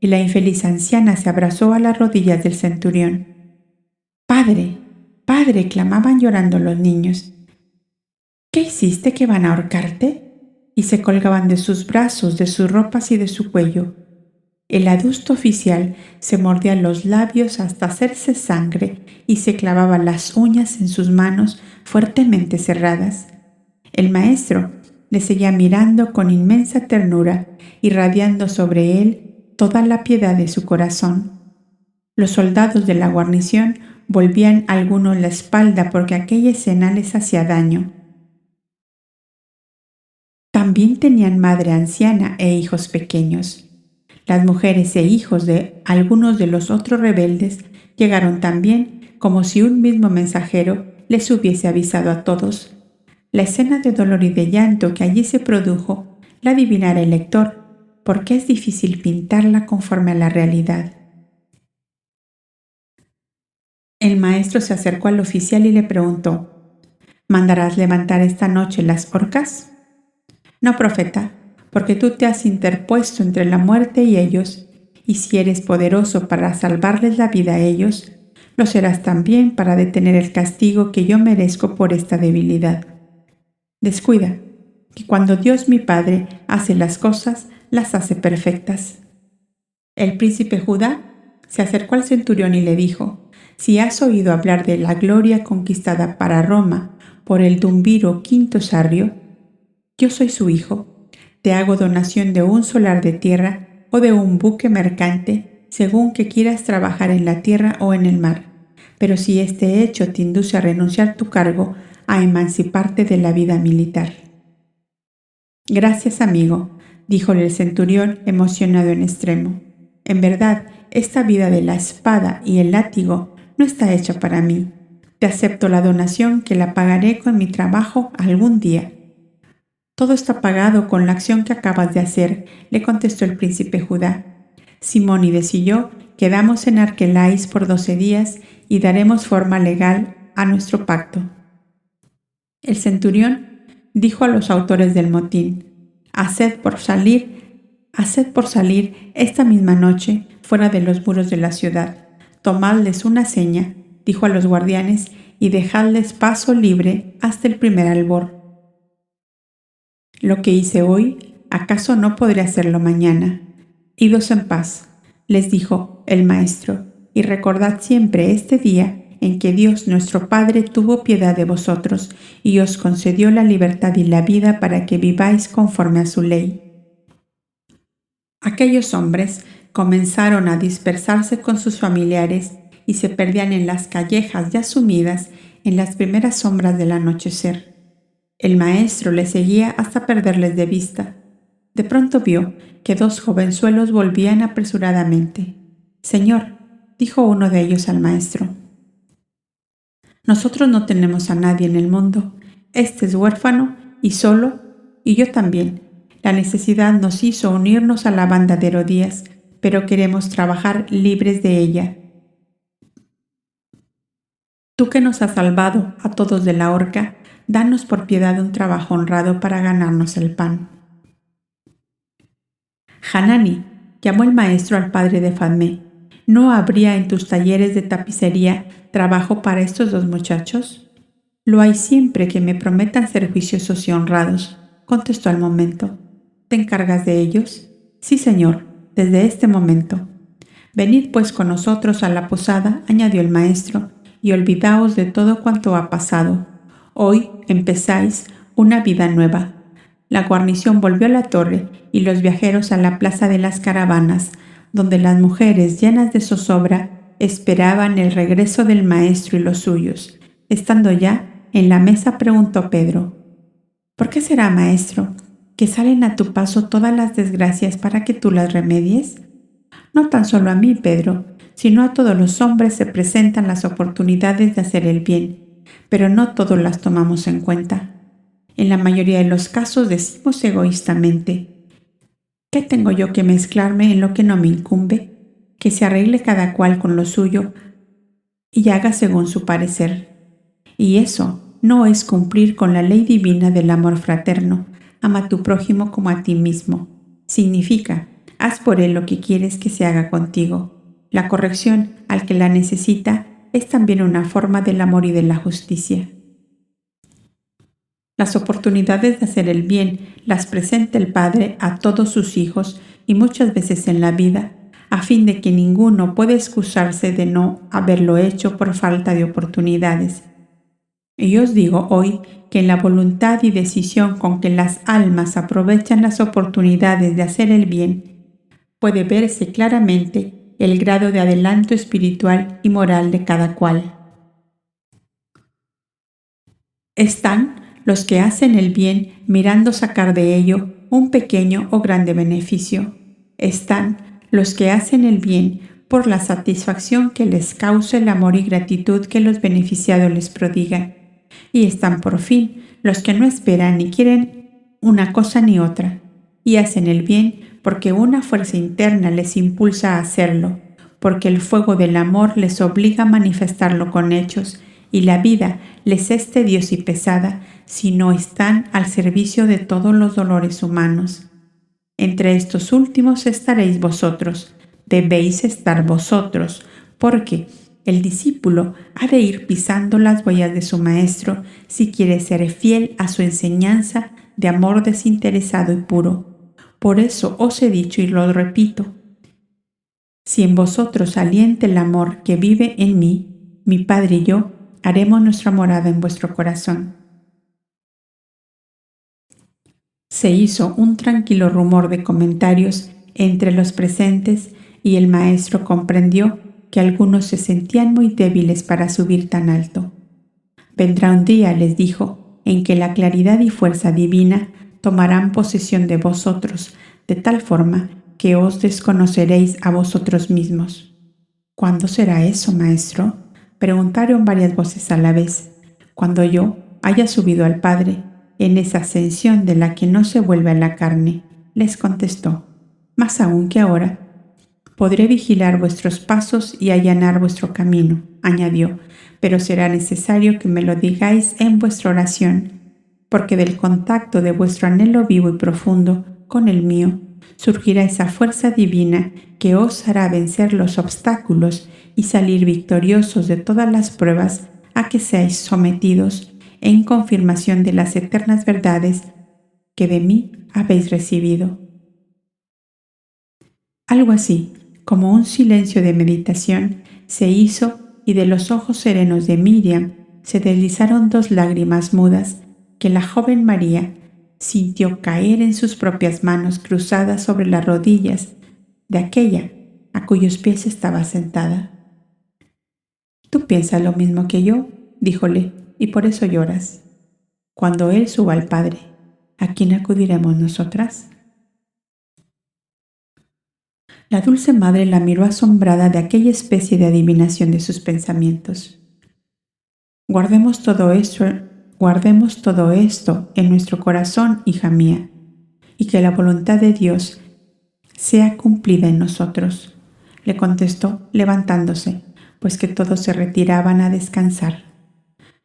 Y la infeliz anciana se abrazó a las rodillas del centurión. Padre, padre, clamaban llorando los niños. ¿Qué hiciste, que van a ahorcarte? Y se colgaban de sus brazos, de sus ropas y de su cuello. El adusto oficial se mordía los labios hasta hacerse sangre y se clavaba las uñas en sus manos fuertemente cerradas. El maestro le seguía mirando con inmensa ternura, irradiando sobre él toda la piedad de su corazón. Los soldados de la guarnición volvían a algunos la espalda porque aquella escena les hacía daño. También tenían madre anciana e hijos pequeños. Las mujeres e hijos de algunos de los otros rebeldes llegaron también, como si un mismo mensajero les hubiese avisado a todos. La escena de dolor y de llanto que allí se produjo la adivinará el lector, porque es difícil pintarla conforme a la realidad. El maestro se acercó al oficial y le preguntó: ¿mandarás levantar esta noche las horcas? No, profeta, porque tú te has interpuesto entre la muerte y ellos, y si eres poderoso para salvarles la vida a ellos, lo serás también para detener el castigo que yo merezco por esta debilidad. Descuida, que cuando Dios mi Padre hace las cosas, las hace perfectas. El príncipe Judá se acercó al centurión y le dijo: si has oído hablar de la gloria conquistada para Roma por el dumbiro Quinto Sarrio, yo soy su hijo. Te hago donación de un solar de tierra o de un buque mercante, según que quieras trabajar en la tierra o en el mar. Pero si este hecho te induce a renunciar a tu cargo, a emanciparte de la vida militar. Gracias, amigo, díjole el centurión, emocionado en extremo. En verdad, esta vida de la espada y el látigo no está hecha para mí. Te acepto la donación, que la pagaré con mi trabajo algún día. Todo está pagado con la acción que acabas de hacer, le contestó el príncipe Judá. Simónides y yo quedamos en Arquelais por 12 días y daremos forma legal a nuestro pacto. El centurión dijo a los autores del motín: haced por salir esta misma noche fuera de los muros de la ciudad. Tomadles una seña, dijo a los guardianes, y dejadles paso libre hasta el primer albor. Lo que hice hoy, ¿acaso no podré hacerlo mañana? Idos en paz, les dijo el maestro, y recordad siempre este día en que Dios nuestro Padre tuvo piedad de vosotros y os concedió la libertad y la vida para que viváis conforme a su ley. Aquellos hombres comenzaron a dispersarse con sus familiares y se perdían en las callejas ya sumidas en las primeras sombras del anochecer. El maestro les seguía hasta perderles de vista. De pronto vio que 2 jovenzuelos volvían apresuradamente. «Señor», dijo uno de ellos al maestro, «nosotros no tenemos a nadie en el mundo. Este es huérfano y solo, y yo también. La necesidad nos hizo unirnos a la banda de Herodías, pero queremos trabajar libres de ella. Tú que nos has salvado a todos de la horca, danos por piedad un trabajo honrado para ganarnos el pan». «Hanani», llamó el maestro al padre de Fatmé, «¿no habría en tus talleres de tapicería trabajo para estos 2 muchachos?» «Lo hay siempre que me prometan ser juiciosos y honrados», contestó al momento. «¿Te encargas de ellos?» «Sí, señor, desde este momento». «Venid pues con nosotros a la posada», añadió el maestro, «y olvidaos de todo cuanto ha pasado. Hoy empezáis una vida nueva. la guarnición volvió a la torre y los viajeros a la plaza de las caravanas, donde las mujeres llenas de zozobra esperaban el regreso del maestro y los suyos. Estando ya en la mesa, preguntó Pedro: ¿por qué será, maestro, que salen a tu paso todas las desgracias para que tú las remedies? No tan solo a mí, Pedro, sino a todos los hombres se presentan las oportunidades de hacer el bien, pero no todos las tomamos en cuenta. En la mayoría de los casos decimos egoístamente: ¿qué tengo yo que mezclarme en lo que no me incumbe? Que se arregle cada cual con lo suyo y haga según su parecer. Y eso no es cumplir con la ley divina del amor fraterno. Ama a tu prójimo como a ti mismo. Significa: haz por él lo que quieres que se haga contigo. La corrección al que la necesita es también una forma del amor y de la justicia. Las oportunidades de hacer el bien las presenta el Padre a todos sus hijos y muchas veces en la vida, a fin de que ninguno pueda excusarse de no haberlo hecho por falta de oportunidades. Y os digo hoy que en la voluntad y decisión con que las almas aprovechan las oportunidades de hacer el bien, puede verse claramente el grado de adelanto espiritual y moral de cada cual. Están los que hacen el bien mirando sacar de ello un pequeño o grande beneficio. Están los que hacen el bien por la satisfacción que les causa el amor y gratitud que los beneficiados les prodigan. Y están por fin los que no esperan ni quieren una cosa ni otra, y hacen el bien porque una fuerza interna les impulsa a hacerlo, porque el fuego del amor les obliga a manifestarlo con hechos, y la vida les es tediosa y pesada si no están al servicio de todos los dolores humanos. Entre estos últimos estaréis vosotros, debéis estar vosotros, porque el discípulo ha de ir pisando las huellas de su maestro si quiere ser fiel a su enseñanza de amor desinteresado y puro. Por eso os he dicho y lo repito: si en vosotros alienta el amor que vive en mí, mi Padre y yo haremos nuestra morada en vuestro corazón. Se hizo un tranquilo rumor de comentarios entre los presentes y el maestro comprendió que algunos se sentían muy débiles para subir tan alto. Vendrá un día, les dijo, en que la claridad y fuerza divina tomarán posesión de vosotros, de tal forma que os desconoceréis a vosotros mismos. ¿Cuándo será eso, maestro?, preguntaron varias voces a la vez. Cuando yo haya subido al Padre, en esa ascensión de la que no se vuelve a la carne, les contestó. Más aún que ahora, podré vigilar vuestros pasos y allanar vuestro camino, añadió, pero será necesario que me lo digáis en vuestra oración, porque del contacto de vuestro anhelo vivo y profundo con el mío, surgirá esa fuerza divina que os hará vencer los obstáculos y salir victoriosos de todas las pruebas a que seáis sometidos en confirmación de las eternas verdades que de mí habéis recibido. Algo así, como un silencio de meditación, se hizo y de los ojos serenos de Miriam se deslizaron 2 lágrimas mudas que la joven María sintió caer en sus propias manos cruzadas sobre las rodillas de aquella a cuyos pies estaba sentada. «Tú piensas lo mismo que yo», díjole, «y por eso lloras. Cuando Él suba al Padre, ¿a quién acudiremos nosotras?». La dulce madre la miró asombrada de aquella especie de adivinación de sus pensamientos. Guardemos todo esto en nuestro corazón, hija mía, y que la voluntad de Dios sea cumplida en nosotros, le contestó levantándose, pues que todos se retiraban a descansar.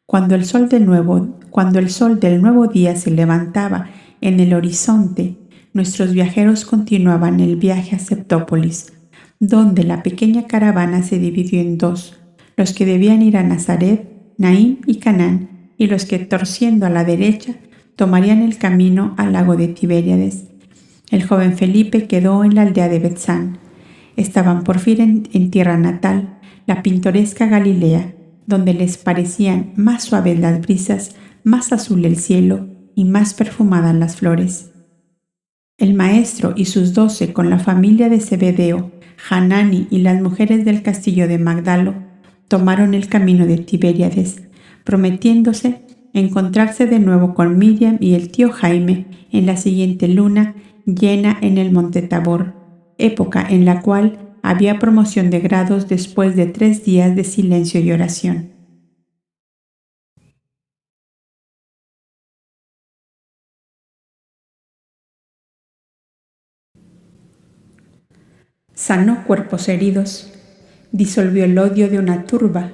Cuando el sol del nuevo día se levantaba en el horizonte, nuestros viajeros continuaban el viaje a Septópolis, donde la pequeña caravana se dividió en 2, los que debían ir a Nazaret, Naín y Canaán, y los que, torciendo a la derecha, tomarían el camino al lago de Tiberíades. El joven Felipe quedó en la aldea de Betsán. Estaban por fin en tierra natal, la pintoresca Galilea, donde les parecían más suaves las brisas, más azul el cielo y más perfumadas las flores. El maestro y sus 12 con la familia de Zebedeo, Hanani y las mujeres del castillo de Magdalo tomaron el camino de Tiberíades, prometiéndose encontrarse de nuevo con Miriam y el tío Jaime en la siguiente luna llena en el monte Tabor, época en la cual había promoción de grados después de 3 días de silencio y oración. Sanó cuerpos heridos, disolvió el odio de una turba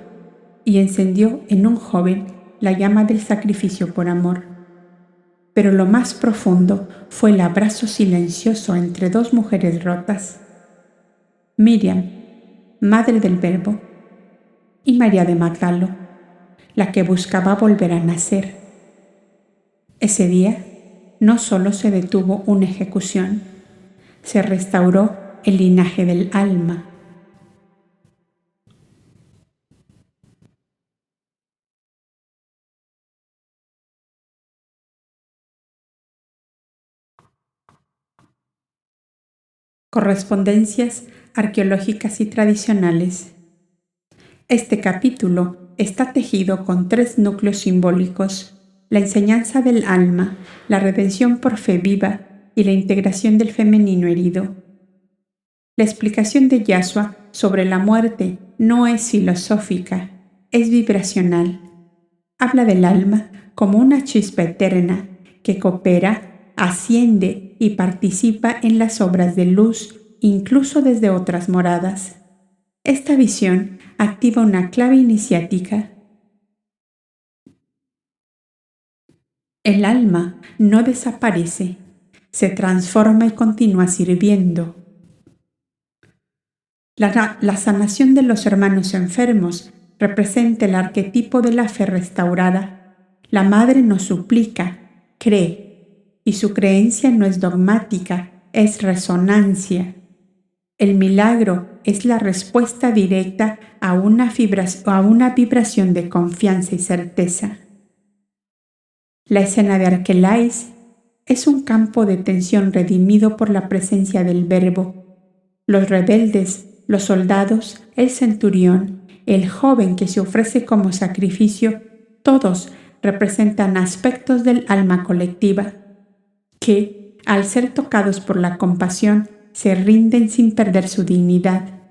y encendió en un joven la llama del sacrificio por amor. Pero lo más profundo fue el abrazo silencioso entre 2 mujeres rotas: Miriam, madre del Verbo, y María de Magdalo, la que buscaba volver a nacer. Ese día no solo se detuvo una ejecución, se restauró el linaje del alma. Correspondencias arqueológicas y tradicionales. Este capítulo está tejido con 3 núcleos simbólicos: la enseñanza del alma, la redención por fe viva y la integración del femenino herido. La explicación de Yashua sobre la muerte no es filosófica, es vibracional. Habla del alma como una chispa eterna que coopera, asciende y participa en las obras de luz, incluso desde otras moradas. Esta visión activa una clave iniciática. El alma no desaparece, se transforma y continúa sirviendo. La sanación de los hermanos enfermos representa el arquetipo de la fe restaurada. La madre nos suplica, cree, y su creencia no es dogmática, es resonancia. El milagro es la respuesta directa a una vibración de confianza y certeza. La escena de Arquelais es un campo de tensión redimido por la presencia del Verbo. Los rebeldes, los soldados, el centurión, el joven que se ofrece como sacrificio, todos representan aspectos del alma colectiva que, al ser tocados por la compasión, se rinden sin perder su dignidad.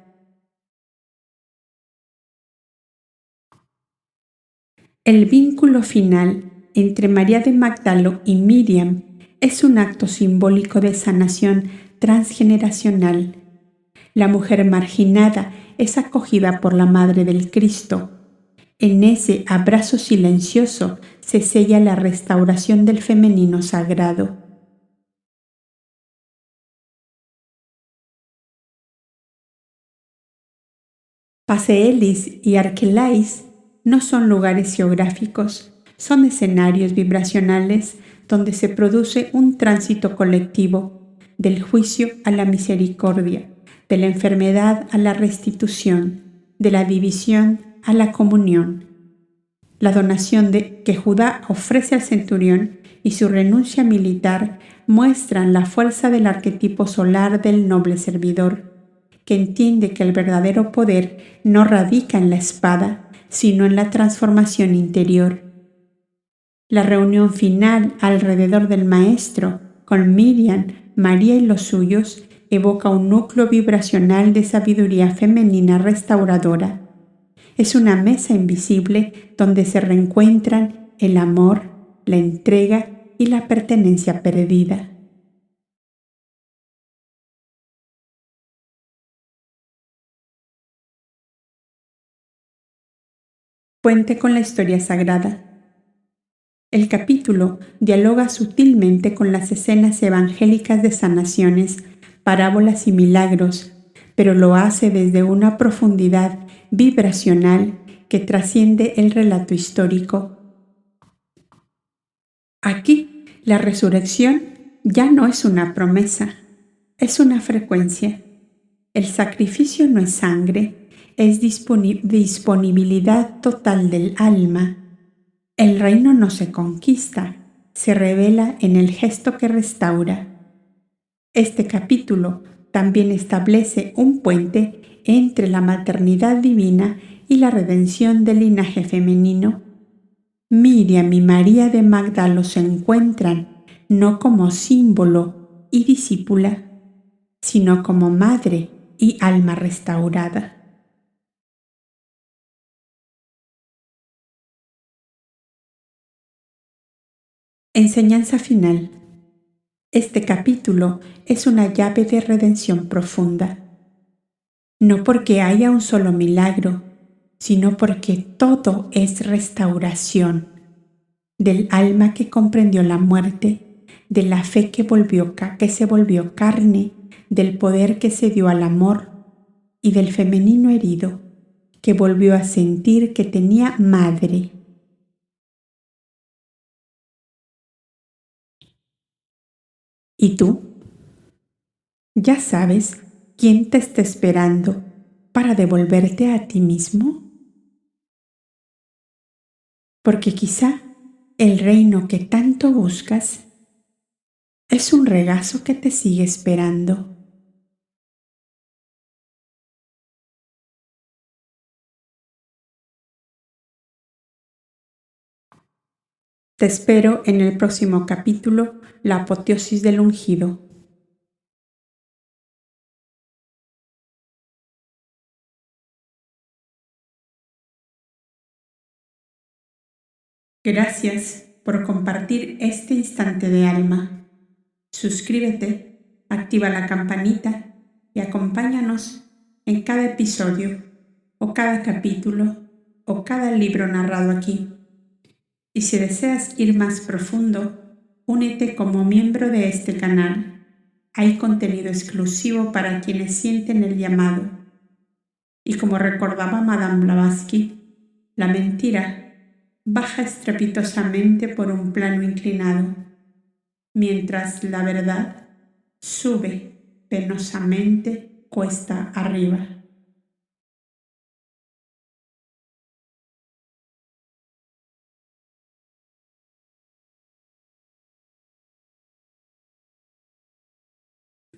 El vínculo final entre María de Magdalo y Miriam es un acto simbólico de sanación transgeneracional. La mujer marginada es acogida por la Madre del Cristo. En ese abrazo silencioso se sella la restauración del femenino sagrado. Paseelis y Arquelais no son lugares geográficos, son escenarios vibracionales donde se produce un tránsito colectivo del juicio a la misericordia, de la enfermedad a la restitución, de la división a la comunión. La donación que Judá ofrece al centurión y su renuncia militar muestran la fuerza del arquetipo solar del noble servidor, que entiende que el verdadero poder no radica en la espada, sino en la transformación interior. La reunión final alrededor del Maestro, con Miriam, María y los suyos, evoca un núcleo vibracional de sabiduría femenina restauradora. Es una mesa invisible donde se reencuentran el amor, la entrega y la pertenencia perdida. Puente con la historia sagrada. El capítulo dialoga sutilmente con las escenas evangélicas de sanaciones, parábolas y milagros, pero lo hace desde una profundidad vibracional que trasciende el relato histórico. Aquí, la resurrección ya no es una promesa, es una frecuencia. El sacrificio no es sangre, es disponibilidad total del alma. El reino no se conquista, se revela en el gesto que restaura. Este capítulo también establece un puente entre la maternidad divina y la redención del linaje femenino. Miriam y María de Magdalo se encuentran no como símbolo y discípula, sino como madre y alma restaurada. Enseñanza final. Este capítulo es una llave de redención profunda. No porque haya un solo milagro, sino porque todo es restauración del alma que comprendió la muerte, de la fe que se volvió carne, del poder que se dio al amor y del femenino herido que volvió a sentir que tenía madre. ¿Y tú? ¿Ya sabes quién te está esperando para devolverte a ti mismo? Porque quizá el reino que tanto buscas es un regazo que te sigue esperando. Te espero en el próximo capítulo, La apoteosis del ungido. Gracias por compartir este instante de alma. Suscríbete, activa la campanita y acompáñanos en cada episodio o cada capítulo o cada libro narrado aquí. Y si deseas ir más profundo, únete como miembro de este canal. Hay contenido exclusivo para quienes sienten el llamado. Y como recordaba Madame Blavatsky, la mentira baja estrepitosamente por un plano inclinado, mientras la verdad sube penosamente cuesta arriba.